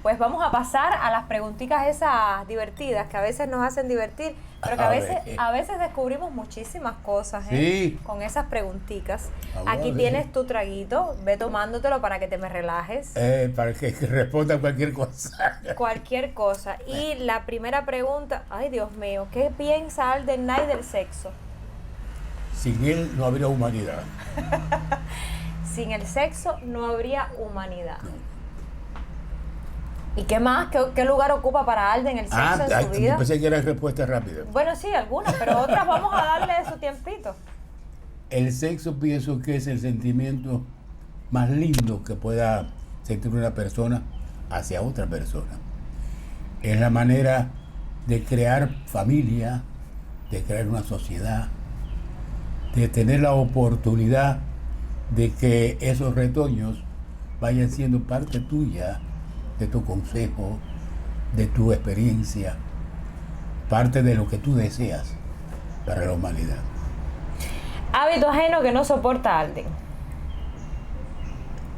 pues vamos a pasar a las preguntitas esas divertidas que a veces nos hacen divertir, pero que a veces descubrimos muchísimas cosas Sí. con esas preguntitas. Vamos a Aquí ver. tienes tu traguito, ve tomándotelo para que te me relajes. Para que responda cualquier cosa. Cualquier cosa. Y la primera pregunta, ay Dios mío, ¿qué piensa Alden Knight del sexo? Sin él no habría humanidad. Sin el sexo no habría humanidad. ¿Y qué más? ¿Qué lugar ocupa para Alden el sexo en su vida? Yo pensé que era respuesta rápida. Bueno, sí, algunas, pero otras vamos a darle su tiempito. El sexo pienso que es el sentimiento más lindo que pueda sentir una persona hacia otra persona. Es la manera de crear familia, de crear una sociedad, de tener la oportunidad de que esos retoños vayan siendo parte tuya, de tu consejo, de tu experiencia, parte de lo que tú deseas para la humanidad. Hábito ajeno que no soporta Alden.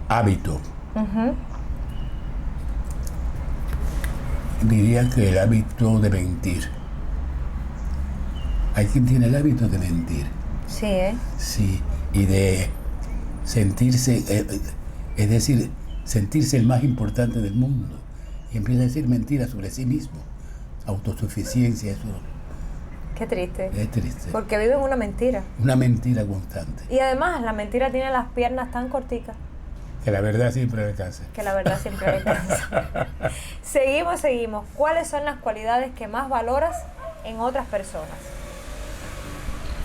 Hábito. Diría que el hábito de mentir. Hay quien tiene el hábito de mentir. Sí, ¿eh? Sí, y de sentirse, es decir, sentirse el más importante del mundo. Y empieza a decir mentiras sobre sí mismo. Autosuficiencia, eso Qué triste. es triste. Porque vive en una mentira. Una mentira constante. Y además, la mentira tiene las piernas tan corticas Que la verdad siempre alcanza. que la verdad siempre alcanza. Seguimos. ¿Cuáles son las cualidades que más valoras en otras personas?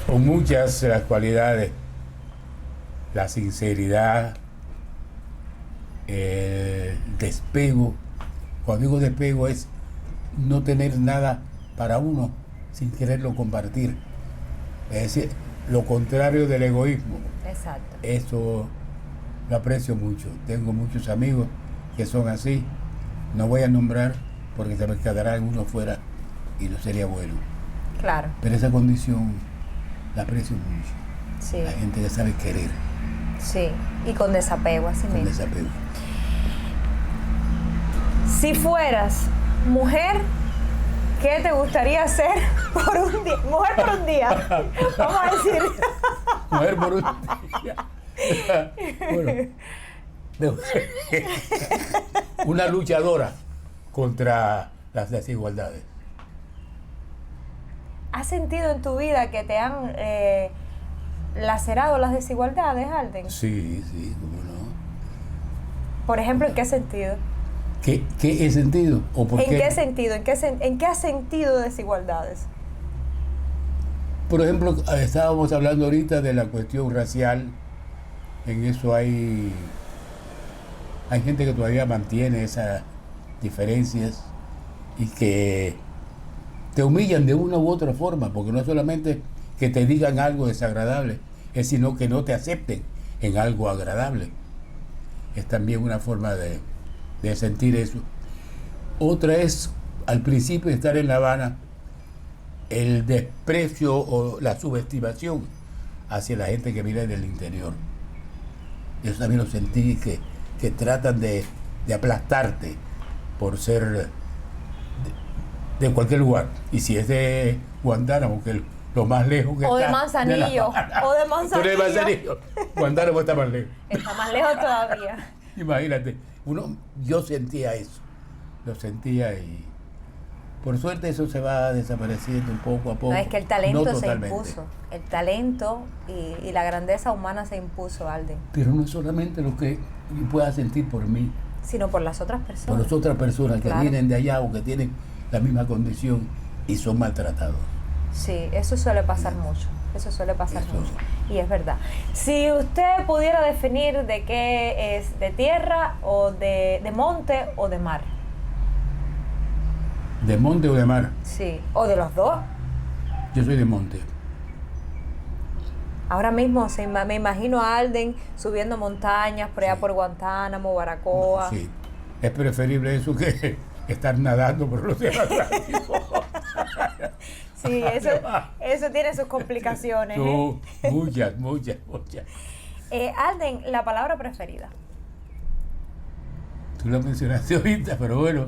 Son muchas las cualidades. La sinceridad, el despego. Cuando digo despego es no tener nada para uno sin quererlo compartir. Es decir, lo contrario del egoísmo. Exacto. Eso lo aprecio mucho. Tengo muchos amigos que son así. No voy a nombrar porque se me quedará alguno fuera y no sería bueno. Claro, Pero esa condición la aprecio mucho. sí, La gente que sabe querer sí. Y con desapego, así con mismo. desapego. Si fueras mujer, ¿qué te gustaría hacer por un día? Mujer por un día, vamos a decir. Mujer por un día. Bueno, una luchadora contra las desigualdades. ¿Has sentido en tu vida que te han lacerado las desigualdades, Alden? Sí, cómo no. Por ejemplo, ¿en qué sentido? ¿Qué he sentido? ¿O por ¿En qué sentido? ¿En qué has sentido desigualdades? Por ejemplo, estábamos hablando ahorita de la cuestión racial. En eso hay gente que todavía mantiene esas diferencias y que te humillan de una u otra forma, porque no es solamente que te digan algo desagradable, es sino que no te acepten en algo agradable. Es también una forma de sentir eso. Otra es, al principio de estar en La Habana, el desprecio o la subestimación hacia la gente que viene del interior. Yo también lo sentí, que tratan de aplastarte por ser de cualquier lugar. Y si es de Guantánamo, que es lo más lejos que O de está Manzanillo, La Habana. o de Manzanillo. Tú eres de Manzanillo. Guantánamo está más lejos. Está más lejos todavía. Imagínate, yo sentía eso, lo sentía y por suerte eso se va desapareciendo poco a poco. No, es que el talento no se totalmente. impuso. El talento y la grandeza humana se impuso, Alden. Pero no es solamente lo que yo pueda sentir por mí, Sino por las otras por personas. las otras personas que Claro. vienen de allá o que tienen la misma condición y son maltratados. Sí, eso suele pasar mucho. Eso suele pasar Eso. mucho. Y es verdad. Si usted pudiera definir de qué es, de tierra o de monte o de mar. ¿De monte o de mar? Sí, o de los dos. Yo soy de monte. Ahora mismo me imagino a Alden subiendo montañas por allá Sí. por Guantánamo, Baracoa. Sí, es preferible eso que estar nadando por los océano Atlántico. Sí, eso tiene sus complicaciones. No, ¿eh? muchas. Alden, la palabra preferida. Tú lo mencionaste ahorita, pero bueno,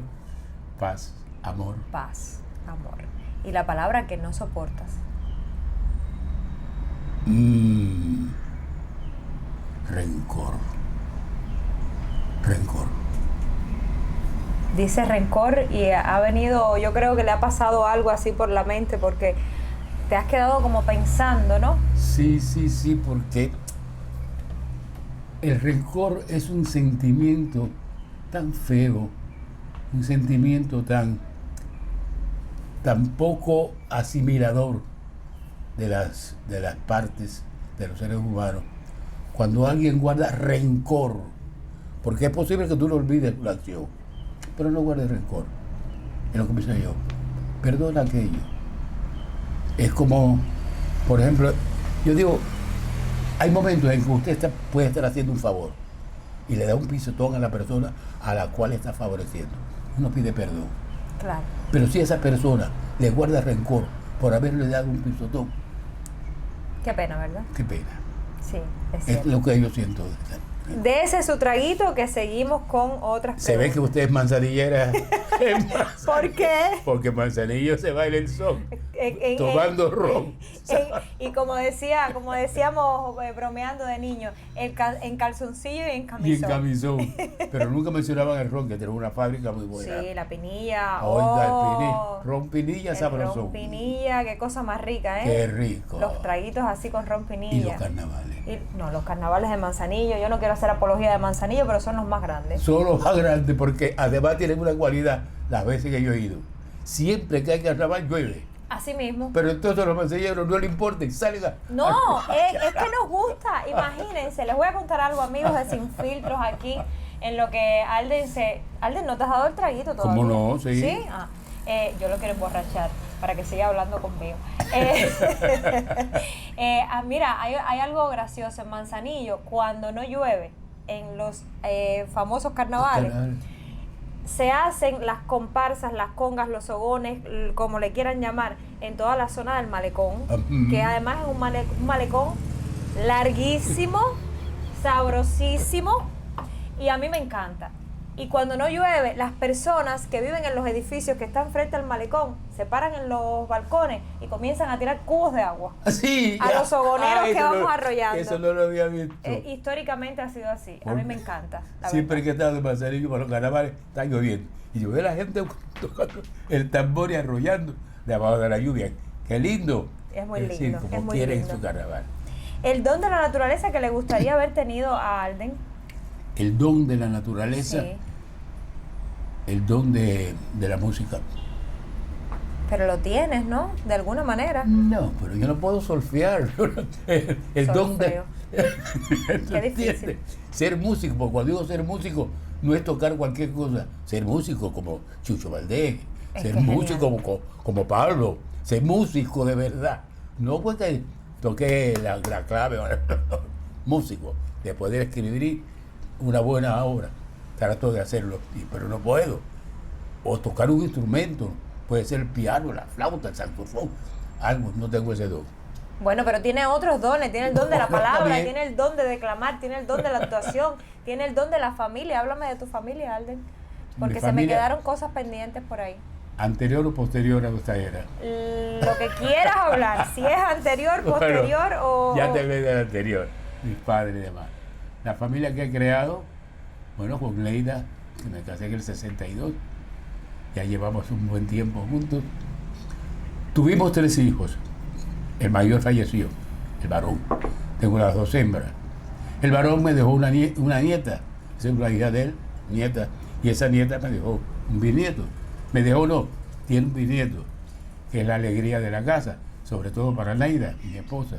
paz, amor. Paz, amor. Y la palabra que no soportas. Rencor. Rencor. Dice rencor y ha venido, yo creo que le ha pasado algo así por la mente porque te has quedado como pensando, ¿no? Sí, porque el rencor es un sentimiento tan feo, un sentimiento tan poco asimilador de las partes de los seres humanos. Cuando alguien guarda rencor, porque es posible que tú no olvides la acción, pero no guardes rencor. Es lo que pienso yo. Perdona aquello. Es como, por ejemplo, yo digo, hay momentos en que usted puede estar haciendo un favor y le da un pisotón a la persona a la cual está favoreciendo. Uno pide perdón. Claro. Pero si esa persona le guarda rencor por haberle dado un pisotón, Qué pena, ¿verdad? qué pena. Sí, es Es cierto. lo que yo siento. De ese su traguito que seguimos con otras Se ve que preguntas. usted es manzanillera. ¿Por qué? Porque Manzanillo se baila el son, En- tomando ron. y como decíamos bromeando de niño, en calzoncillo y en Y en camisón. camisón. Pero nunca mencionaban el ron, que tenía una fábrica muy buena. Sí, la pinilla. Oiga, oh, ron pinilla el sabrosón. ron pinilla, qué cosa más rica, ¿eh? Qué rico. Los traguitos así con ron Y pinilla. los carnavales. No, los carnavales de Manzanillo, yo no quiero hacer apología de Manzanillo, pero son los más grandes. Son los más grandes porque además tienen una cualidad, las veces que yo he ido. Siempre que hay carnaval llueve. Así mismo. Pero entonces a los manzanilleros no les importa y salen a... No, es que nos gusta. Imagínense, les voy a contar algo, amigos de Sin Filtros, aquí, en lo que Alden, ¿no te has dado el traguito todavía? ¿Cómo no? Sí. ¿Sí? Ah, yo lo quiero emborrachar para que siga hablando conmigo. Mira, hay algo gracioso en Manzanillo. Cuando no llueve, en los famosos carnavales, se hacen las comparsas, las congas, los sogones, como le quieran llamar, en toda la zona del malecón, que además es un malecón larguísimo, sabrosísimo, y a mí me encanta. Y cuando no llueve, las personas que viven en los edificios que están frente al malecón se paran en los balcones y comienzan a tirar cubos de agua Sí, a los sogoneros que eso vamos arrollando. Eso no lo había visto. Históricamente ha sido así. A mí me encanta. La Siempre verdad. que he estado en Manzanillo para los carnavales, está lloviendo. Y yo veo a la gente tocando el tambor y arrollando debajo de la lluvia. ¡Qué lindo! Es muy decir, lindo, como es muy quieren lindo. su carnaval. El don de la naturaleza que le gustaría haber tenido a Alden. El don de la naturaleza, Sí, el don de la música. pero lo tienes, ¿no? De alguna manera. No, pero yo no puedo solfear. El don de... Qué difícil. ¿Entiendes? Ser músico, porque cuando digo ser músico, no es tocar cualquier cosa. Ser músico como Chucho Valdés, Es ser que es músico genial. como Pablo, ser músico de verdad. No porque toque la clave, músico, de poder escribir una buena obra. Trato de hacerlo, pero no puedo. O tocar un instrumento, puede ser el piano, la flauta, el saxofón, algo, no tengo ese don. Bueno, pero tiene otros dones. Tiene el don de la Está palabra, bien. tiene el don de declamar, tiene el don de la actuación, tiene el don de la familia. Háblame de tu familia, Alden. Porque Mi se me familia- quedaron cosas pendientes por ahí. ¿Anterior o posterior a esta era? Lo que quieras hablar, si es anterior, posterior o... Ya te hablé del anterior, mis padres y demás. La familia que he creado, bueno, con Leida, que me casé en el 62, ya llevamos un buen tiempo juntos. Tuvimos 3 hijos. El mayor falleció, el varón. Tengo las 2 hembras. El varón me dejó una nieta, esa es una hija de él, nieta, y esa nieta me dejó un bisnieto. Me dejó no, tiene un bisnieto, que es la alegría de la casa, sobre todo para Leida, mi esposa.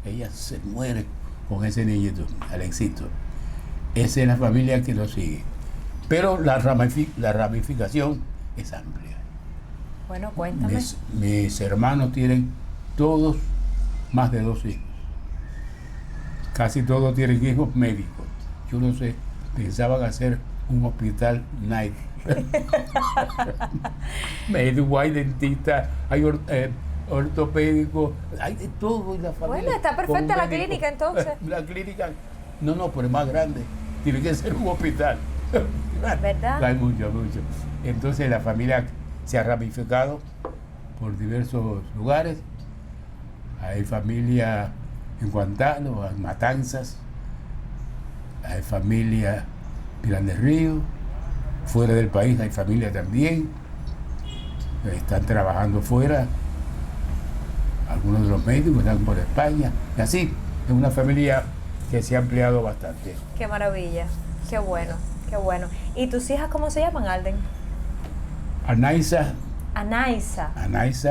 Ella se muere con ese niñito, Alexito. Esa es la familia que lo sigue. Pero la ramificación es amplia. Bueno, cuéntame. Mis hermanos tienen todos más de 2 hijos. Casi todos tienen hijos médicos. Yo no sé, pensaban hacer un hospital night. Médico, hay dentista, hay ortopédico, hay de todo en la familia. Bueno, está perfecta Con la médico. clínica, entonces. La clínica, no, pero es más grande. Tiene que ser un hospital. ¿Verdad? Hay mucho, mucho. Entonces la familia se ha ramificado por diversos lugares. Hay familia en Guantánamo, en Matanzas, hay familia en Pilar del Río, fuera del país hay familia también, están trabajando fuera, algunos de los médicos están por España, y así, es una familia que se ha ampliado bastante. Qué maravilla, qué bueno, qué bueno. ¿Y tus hijas cómo se llaman, Alden? Anaisa,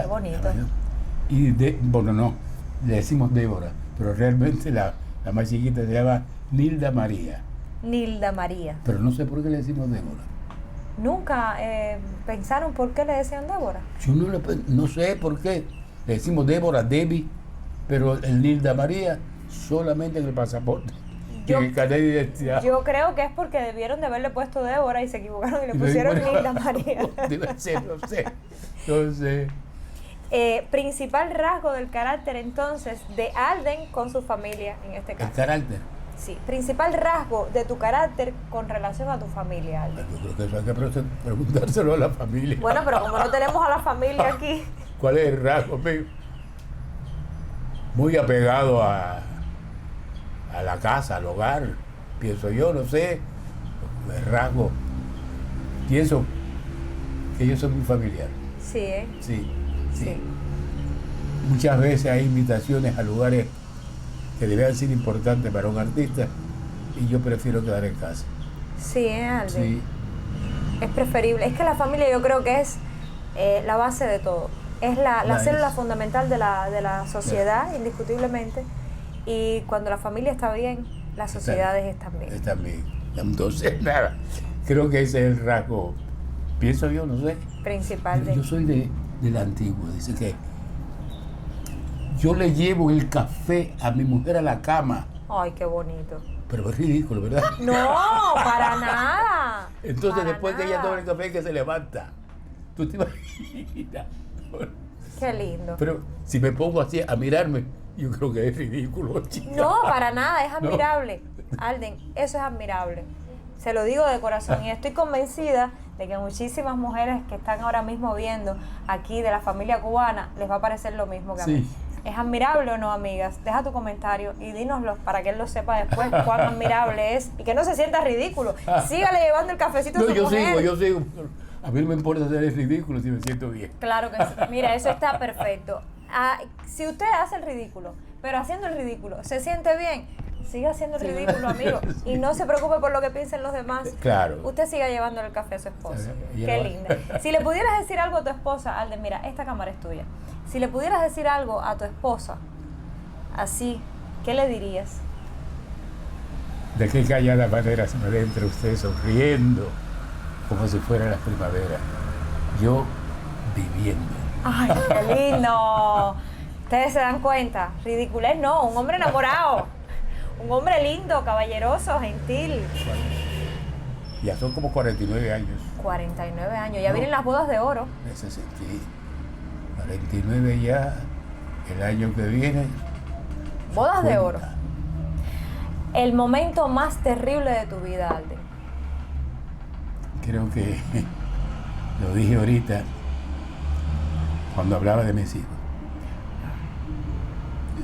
Qué bonito. y bueno, no, le decimos Débora, pero realmente la más chiquita se llama Nilda María, Nilda María. pero no sé por qué le decimos Débora. ¿Nunca pensaron por qué le decían Débora? Yo no sé por qué le decimos Débora, Debbie, pero el Nilda María solamente en el pasaporte, Yo- en el carnet de identidad. Yo creo que es porque debieron de haberle puesto Débora y se equivocaron y le pusieron Nilda María. Debe ser, no sé. Entonces, Principal rasgo del carácter entonces de Alden con su familia en este el caso. carácter. Sí, principal rasgo de tu carácter con relación a tu familia, Alden. Yo creo que eso hay que preguntárselo a la familia. Bueno, pero como no tenemos a la familia aquí, ¿Cuál es el rasgo mío? Muy apegado a la casa, al hogar, pienso yo, no sé. El rasgo. Pienso que yo soy muy familiar. sí, ¿eh? Sí, sí. Sí. Muchas veces hay invitaciones a lugares que debían ser importantes para un artista y yo prefiero quedar en casa. Sí, Alden. Sí, Es preferible. Es que la familia yo creo que es la base de todo. Es la La célula es. fundamental de la sociedad, indiscutiblemente. Y cuando la familia está bien, las sociedades están bien. está bien. Entonces, nada, creo que ese es el rasgo. Pienso yo, no sé. Principal de... Yo soy de la antigua, dice que yo le llevo el café a mi mujer a la cama, Ay, qué bonito. pero es ridículo, ¿verdad? No, para nada. Entonces Para después que ella nada. toma el café que se levanta, tú te imaginas. Qué lindo. Pero si me pongo así a mirarme, yo creo que es ridículo, chica. No, para nada, es No. admirable. Alden, eso es admirable. Se lo digo de corazón y estoy convencida de que muchísimas mujeres que están ahora mismo viendo aquí de la familia cubana les va a parecer lo mismo que a mí. Sí. ¿Es admirable o no, amigas? Deja tu comentario y dínoslo para que él lo sepa después cuán admirable es y que no se sienta ridículo. Sígale llevando el cafecito a No, su mujer. yo sigo. A mí no me importa ser el ridículo si me siento bien. Claro que sí. Mira, eso está perfecto. Ah, si usted hace el ridículo, pero haciendo el ridículo se siente bien, siga haciendo el ridículo, amigo. Y no se preocupe por lo que piensen los demás. Claro. Usted siga llevándole el café a su esposa. Ella Qué lo- linda. Si le pudieras decir algo a tu esposa, Alden, mira, esta cámara es tuya. Si le pudieras decir algo a tu esposa, así, ¿qué le dirías? De qué callada manera se me ve entre ustedes sonriendo, como si fuera la primavera. Yo viviendo. ¡Ay, qué lindo! Ustedes se dan cuenta, ridiculez no, un hombre enamorado, un hombre lindo, caballeroso, gentil. Ya son como 49 años. 49 años, ya No. vienen las bodas de oro. Ese sí, 49 ya, el año que viene. Bodas de 50. oro. El momento más terrible de tu vida, Alden. Creo que lo dije ahorita cuando hablaba de mis hijos.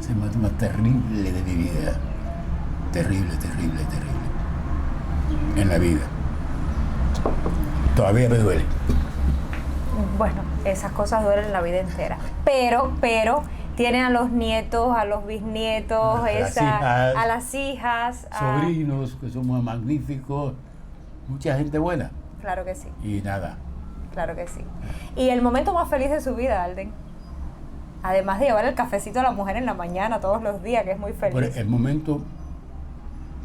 Es el momento más terrible de mi vida. Terrible, terrible, terrible. En la vida. Todavía me duele. Bueno, esas cosas duelen la vida entera. Pero, tienen a los nietos, a los bisnietos, a las hijas. Sobrinos que somos magníficos. Mucha gente buena. Claro que sí, Y nada. claro que sí. Y el momento más feliz de su vida, Alden. Además de llevar el cafecito a la mujer en la mañana todos los días, que es muy Pero feliz. el momento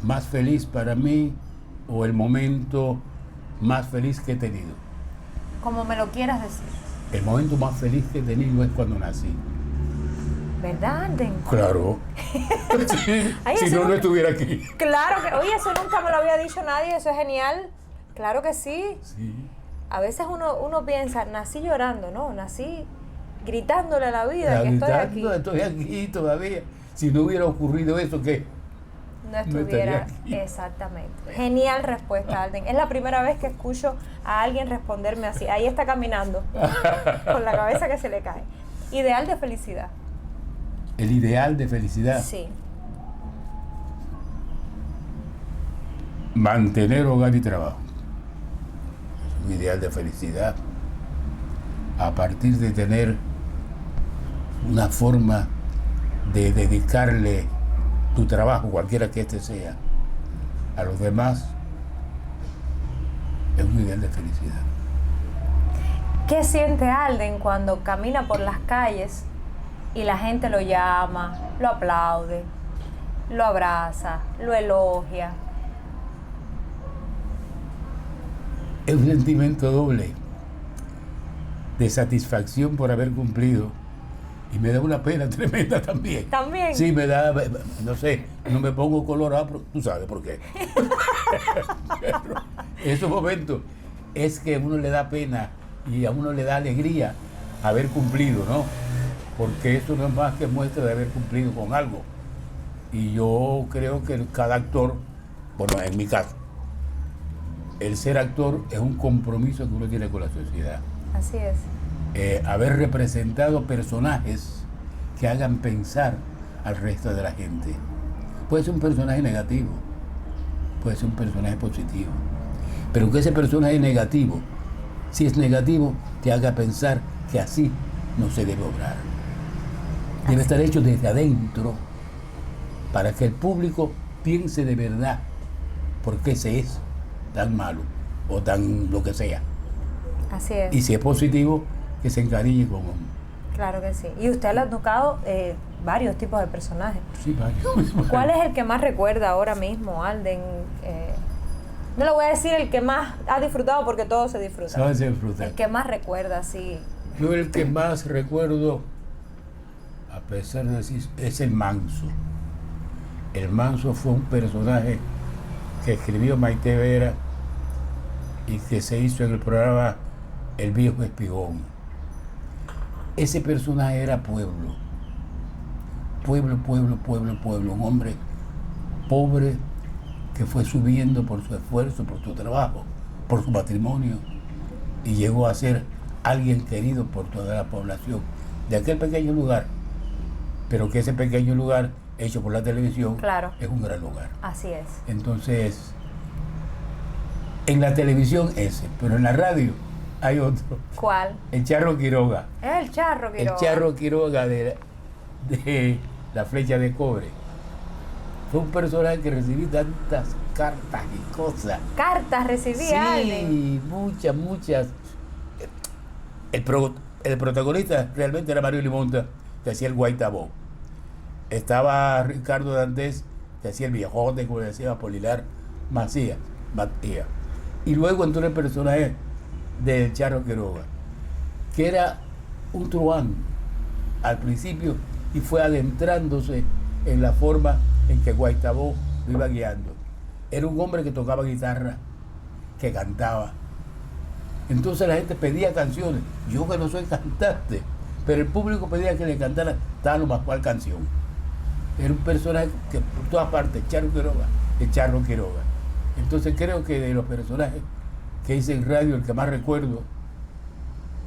más feliz para mí o el momento más feliz que he tenido. Como me lo quieras decir. El momento más feliz que he tenido es cuando nací. ¿Verdad, Alden? Claro. Sí, Ay, si eso no, no nunca- estuviera aquí. Claro que, oye, eso nunca me lo había dicho nadie, eso es genial. Claro que sí. Sí. A veces uno piensa, nací llorando, no, nací gritándole a la vida que estoy aquí. Estoy aquí todavía. Si no hubiera ocurrido eso, ¿qué? no estuviera aquí. exactamente. Genial respuesta, Alden. Es la primera vez que escucho a alguien responderme así. Ahí está caminando, con la cabeza que se le cae. Ideal de felicidad. El ideal de felicidad. Sí. Mantener hogar y trabajo. Es un ideal de felicidad. A partir de tener una forma de dedicarle tu trabajo, cualquiera que este sea, a los demás, es un ideal de felicidad. ¿Qué siente Alden cuando camina por las calles y la gente lo llama, lo aplaude, lo abraza, lo elogia? Es un sentimiento doble de satisfacción por haber cumplido y me da una pena tremenda también. ¿También? Sí, me da, no sé, no me pongo colorado, pero tú sabes por qué. Pero esos momentos es que a uno le da pena y a uno le da alegría haber cumplido, ¿no? Porque eso no es más que muestra de haber cumplido con algo. Y yo creo que cada actor, bueno, en mi caso, el ser actor es un compromiso que uno tiene con la sociedad. Así es. Haber representado personajes que hagan pensar al resto de la gente. Puede ser un personaje negativo, puede ser un personaje positivo, pero que ese personaje negativo, si es negativo, te haga pensar que así no se debe obrar. Debe estar hecho desde adentro para que el público piense de verdad por qué se es tan malo o tan lo que sea. Así es. Y si es positivo, que se encariñe con Claro que sí. Y usted le ha tocado varios tipos de personajes. sí, varios. ¿Cuál es el que más recuerda ahora mismo, Alden? No le voy a decir el que más ha disfrutado porque todo se disfruta. ¿Sabes disfrutar? El que más recuerda, sí. Yo el que más recuerdo, a pesar de decir, es el Manso. El Manso fue un personaje que escribió Maite Vera y que se hizo en el programa El Viejo Espigón. Ese personaje era pueblo. Pueblo, pueblo, pueblo, pueblo. Un hombre pobre que fue subiendo por su esfuerzo, por su trabajo, por su patrimonio y llegó a ser alguien querido por toda la población de aquel pequeño lugar, pero que ese pequeño lugar hecho por la televisión Claro. es un gran lugar. Así es. Entonces, en la televisión ese, pero en la radio hay otro, ¿Cuál? el Charro Quiroga. Es el Charro Quiroga. El Charro Quiroga de La Flecha de Cobre. Fue un personaje que recibí tantas cartas y cosas. Cartas recibía Alden. Sí, muchas. El protagonista realmente era Mario Limonta, que hacía el Guaitabó. Estaba Ricardo Dantes, que hacía el viejote, como le decía Polilar Matías. Y luego entró el personaje del Charro Quiroga, que era un truán al principio y fue adentrándose en la forma en que Guaitabó lo iba guiando. Era un hombre que tocaba guitarra, que cantaba. Entonces la gente pedía canciones. Yo que no soy cantante, pero el público pedía que le cantara tal o más cual canción. Era un personaje que por todas partes, el Charro Quiroga. Entonces creo que de los personajes que hice en radio, el que más recuerdo,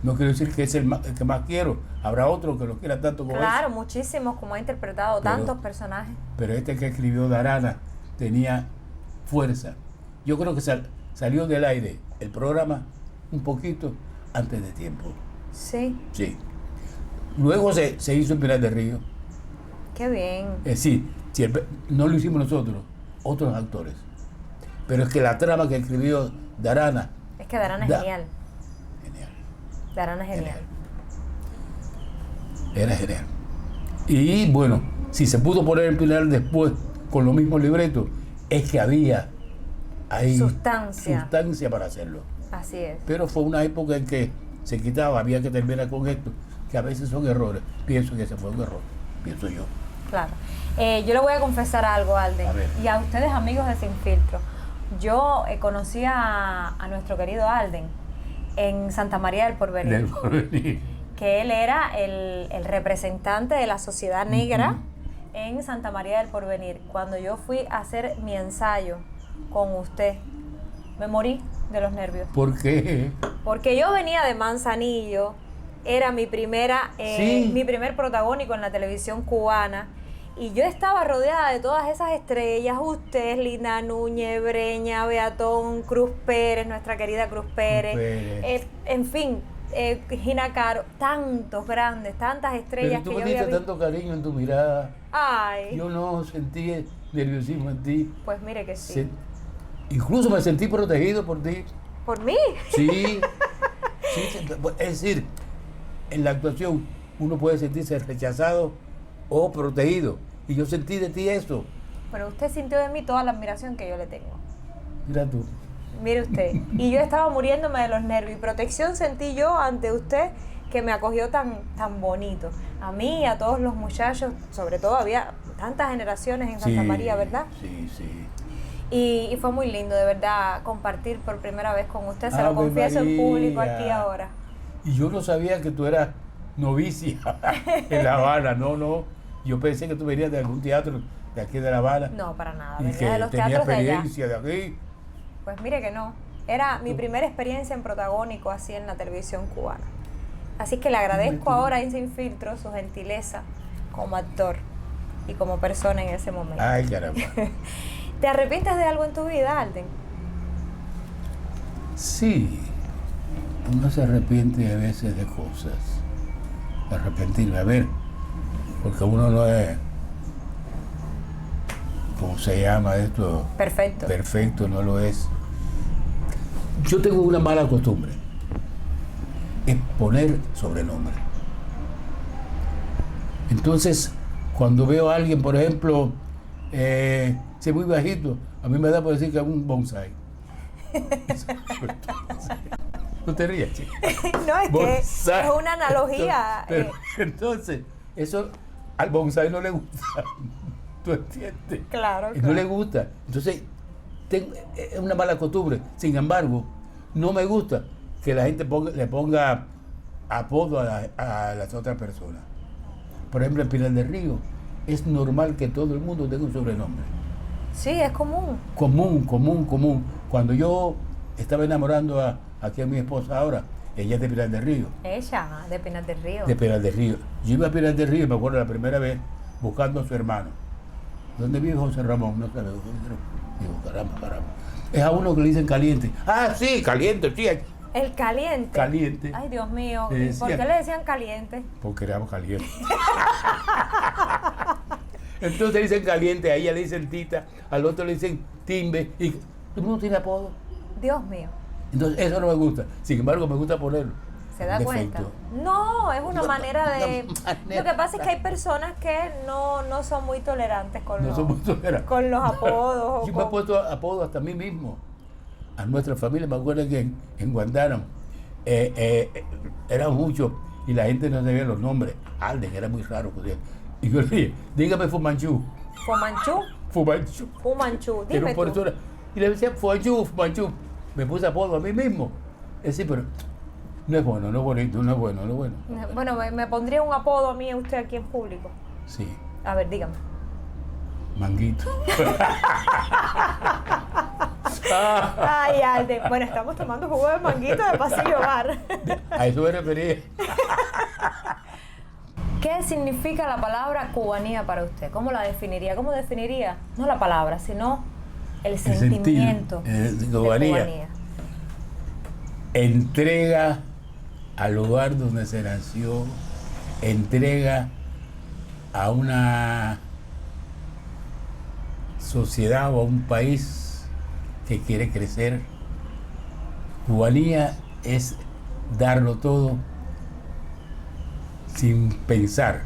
no quiero decir que es el que más quiero, habrá otro que lo quiera tanto como Claro, muchísimos, como ha interpretado Pero- tantos personajes. pero este que escribió Darana tenía fuerza. Yo creo que salió del aire el programa un poquito antes de tiempo. Sí, Sí. Luego se hizo en Pinar del Río. qué bien. Sí, no lo hicimos nosotros, otros actores. Pero es que la trama que escribió Darana, Es que Darana es Da- genial. genial, Darana es genial. era genial. Y bueno, si se pudo poner en Pinar después con los mismos libretos, es que había ahí Sustancia. para hacerlo. Así es. Pero fue una época en que se quitaba, había que terminar con esto, que a veces son errores. Pienso que ese fue un error, pienso yo. Claro. Yo le voy a confesar algo, Alden. A ver. Y a ustedes, amigos de Sin Filtro. Yo conocí a nuestro querido Alden en Santa María del Porvenir. Del porvenir. Que él era el representante de la sociedad negra en Santa María del Porvenir, cuando yo fui a hacer mi ensayo con usted, me morí de los nervios. ¿Por qué? Porque yo venía de Manzanillo, era mi Sí. mi primer protagónico en la televisión cubana, y yo estaba rodeada de todas esas estrellas, usted, Linda Núñez, Breña, Beatón, Cruz Pérez, nuestra querida Cruz Pérez, en fin, Gina Caro, tantos grandes, tantas estrellas Pero tú que me yo había diste visto. tanto cariño en tu mirada. Ay, Yo no sentí nerviosismo en ti. pues mire que sí. Incluso me sentí protegido por ti. ¿Por mí? Sí. Es decir, en la actuación uno puede sentirse rechazado o protegido. Y yo sentí de ti eso. Pero usted sintió de mí toda la admiración que yo le tengo. Mira tú. Mire usted, y yo estaba muriéndome de los nervios, y protección sentí yo ante usted, que me acogió tan bonito. A mí y a todos los muchachos, sobre todo había tantas generaciones en Santa María, ¿verdad? Sí, sí. Y fue muy lindo, de verdad, compartir por primera vez con usted, se lo Ave confieso en público María. aquí ahora. Y yo no sabía que tú eras novicia en La Habana, no. Yo pensé que tú venías de algún teatro de aquí de La Habana. No, para nada, Y venía que de los tenía teatros de allá. experiencia de aquí. Pues mire que no, era mi primera experiencia en protagónico así en la televisión cubana. Así que le agradezco ahora a Sin Filtro su gentileza como actor y como persona en ese momento. Ay, caramba. ¿Te arrepientes de algo en tu vida, Alden? Sí, uno se arrepiente a veces de cosas. Arrepentirme, a ver, porque uno no es, ¿cómo se llama esto? Perfecto. Perfecto, no lo es. Yo tengo una mala costumbre, es poner sobrenombre. Entonces, cuando veo a alguien, por ejemplo, si es muy bajito, a mí me da por decir que es un bonsai. No te rías, chica. No, es que Bonsai. es una analogía. Entonces, eso al bonsai no le gusta. ¿Tú entiendes? Claro, No le gusta. Entonces, es una mala costumbre. Sin embargo, no me gusta que la gente le ponga apodo a las otras personas. Por ejemplo, en Pinar del Río, es normal que todo el mundo tenga un sobrenombre. Sí, es común. Común. Cuando yo estaba enamorando aquí a mi esposa ahora, ella es de Pinar del Río. Ella, de Pinar del Río. De Pinar del Río. Yo iba a Pinar del Río, me acuerdo la primera vez, buscando a su hermano. ¿Dónde vive José Ramón? No sabe. Digo, caramba. Es a uno que le dicen caliente. Ah, sí, caliente, sí. El caliente. Caliente. Ay, Dios mío. Le ¿Y por decían- qué le decían caliente? Porque éramos calientes. Entonces le dicen caliente, a ella le dicen tita, al otro le dicen timbe. Y todo el mundo tiene apodo. Dios mío. Entonces eso no me gusta. Sin embargo, me gusta ponerlo. ¿Se da cuenta? No, es una manera de... Lo que pasa es que hay personas que no son muy tolerantes con, No los, somos tolerantes. con los apodos. Yo me he puesto apodo hasta a mí mismo. A nuestra familia, me acuerdo que en Guantánamo eran muchos y la gente no sabía los nombres. Alden era muy raro. Y yo le dije, dígame Fumanchu. Fumanchu. Fumanchu. Era Dime un tú. profesor. Y le decía Fumanchu. Me puse apodo a mí mismo. Es decir, pero no es bueno, no es bonito, no es bueno. Bueno, me pondría un apodo a mí, a usted aquí en público. Sí, A ver, dígame. Manguito. Ay, Alden. Bueno, estamos tomando jugo de manguito de pasillo bar. A eso me refería. ¿Qué significa la palabra cubanía para usted? ¿Cómo la definiría? ¿Cómo definiría? No la palabra, sino el sentimiento sentido, de cubanía. Entrega al lugar donde se nació, entrega a una sociedad o a un país que quiere crecer. Cubanía es darlo todo sin pensar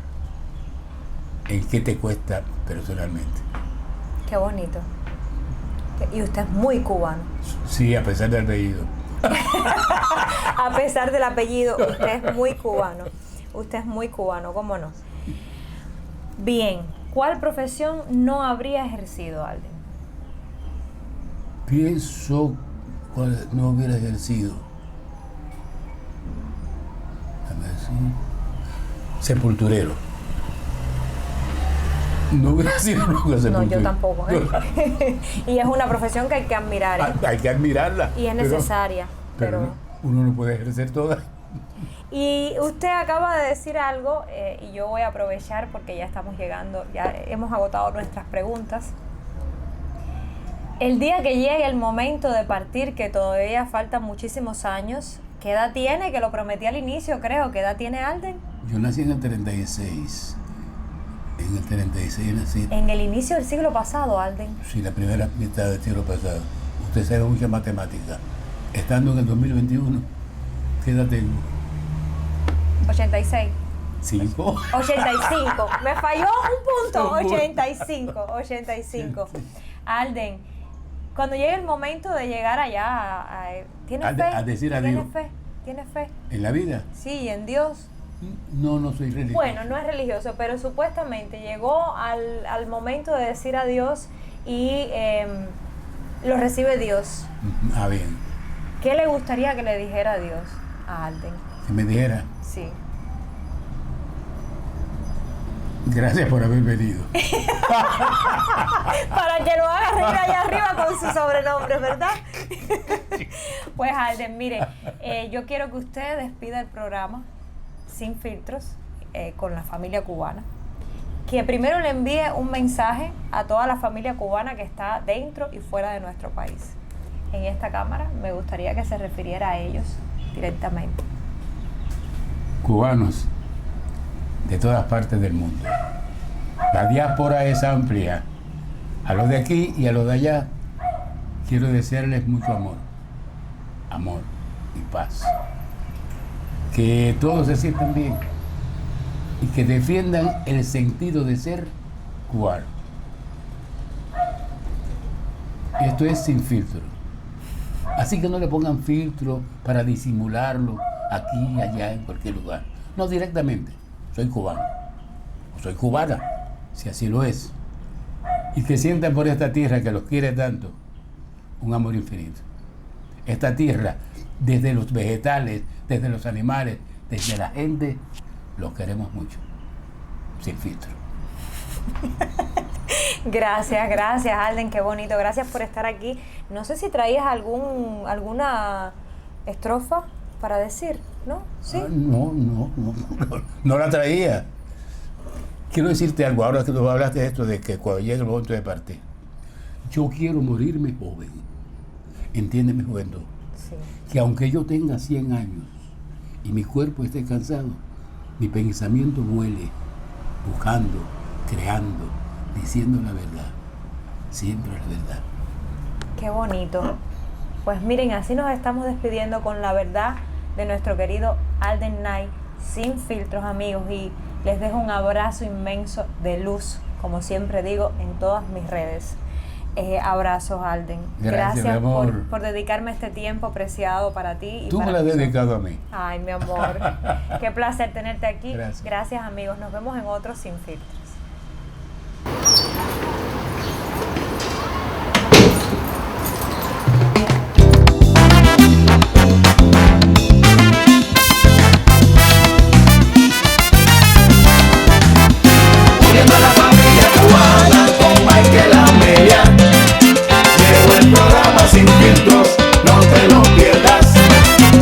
en qué te cuesta personalmente. Qué bonito. Y usted es muy cubano. Sí, a pesar del apellido. A pesar del apellido, usted es muy cubano. Usted es muy cubano, ¿cómo no? Bien, ¿cuál profesión no habría ejercido, Alden? Pienso cuál no hubiera ejercido. A ver si. Sepulturero. No hubiera sido nunca No, sepultura. yo tampoco. Y es una profesión que hay que admirar. Hay que admirarla. Y es necesaria. Pero Pero uno no puede ejercer todas. Y usted acaba de decir algo, y yo voy a aprovechar porque ya estamos llegando, ya hemos agotado nuestras preguntas. El día que llegue el momento de partir, que todavía faltan muchísimos años, ¿qué edad tiene? Que lo prometí al inicio, creo. ¿Qué edad tiene Alden? Yo nací en el 36. En el 36 nací. En el inicio del siglo pasado, Alden. Sí, la primera mitad del siglo pasado. Usted sabe mucha matemática. Estando en el 2021, ¿qué edad tengo? 86. 5. 85. Me falló un punto. 85. Alden, cuando llegue el momento de llegar allá, ¿tienes fe? A decir adiós. ¿Tienes fe? ¿En la vida? Sí, en Dios. No, no soy religioso. Bueno, no es religioso, pero supuestamente llegó al momento de decir adiós y lo recibe Dios. Ah, bien. ¿Qué le gustaría que le dijera Dios a Alden? Que me dijera, Sí. gracias por haber venido. Para que lo haga reír allá arriba con su sobrenombre, ¿verdad? Pues Alden, mire, yo quiero que usted despida el programa Sin Filtros con la familia cubana. Que primero le envíe un mensaje a toda la familia cubana que está dentro y fuera de nuestro país. En esta cámara me gustaría que se refiriera a ellos directamente. Cubanos de todas partes del mundo. La diáspora es amplia. A los de aquí y a los de allá quiero desearles mucho amor. Amor y paz. Que todos se sientan bien y que defiendan el sentido de ser cubano. Esto es Sin Filtro. Así que no le pongan filtro para disimularlo aquí, allá, en cualquier lugar. No, directamente. Soy cubano. O soy cubana, si así lo es. Y que sientan por esta tierra que los quiere tanto, un amor infinito. Esta tierra, desde los vegetales, desde los animales, desde la gente, los queremos mucho. Sin filtro. Gracias Alden, qué bonito. Gracias por estar aquí. No sé si traías alguna estrofa para decir, ¿no? ¿Sí? No la traía. Quiero decirte algo, ahora que tú hablaste de esto, de que cuando llegue el momento de partir, yo quiero morirme joven. Entiéndeme, juventud. Sí. Que aunque yo tenga 100 años y mi cuerpo esté cansado, mi pensamiento vuele, buscando, creando, diciendo la verdad, siempre la verdad. Qué bonito. Pues miren, así nos estamos despidiendo con la verdad de nuestro querido Alden Knight, Sin Filtros, amigos, y les dejo un abrazo inmenso de luz, como siempre digo, en todas mis redes. Abrazos, Alden. Gracias, mi amor. por dedicarme este tiempo preciado para ti. Y Tú para me lo has tus- dedicado a mí. Ay, mi amor. Qué placer tenerte aquí. Gracias. Gracias, amigos. Nos vemos en otro Sin Filtros.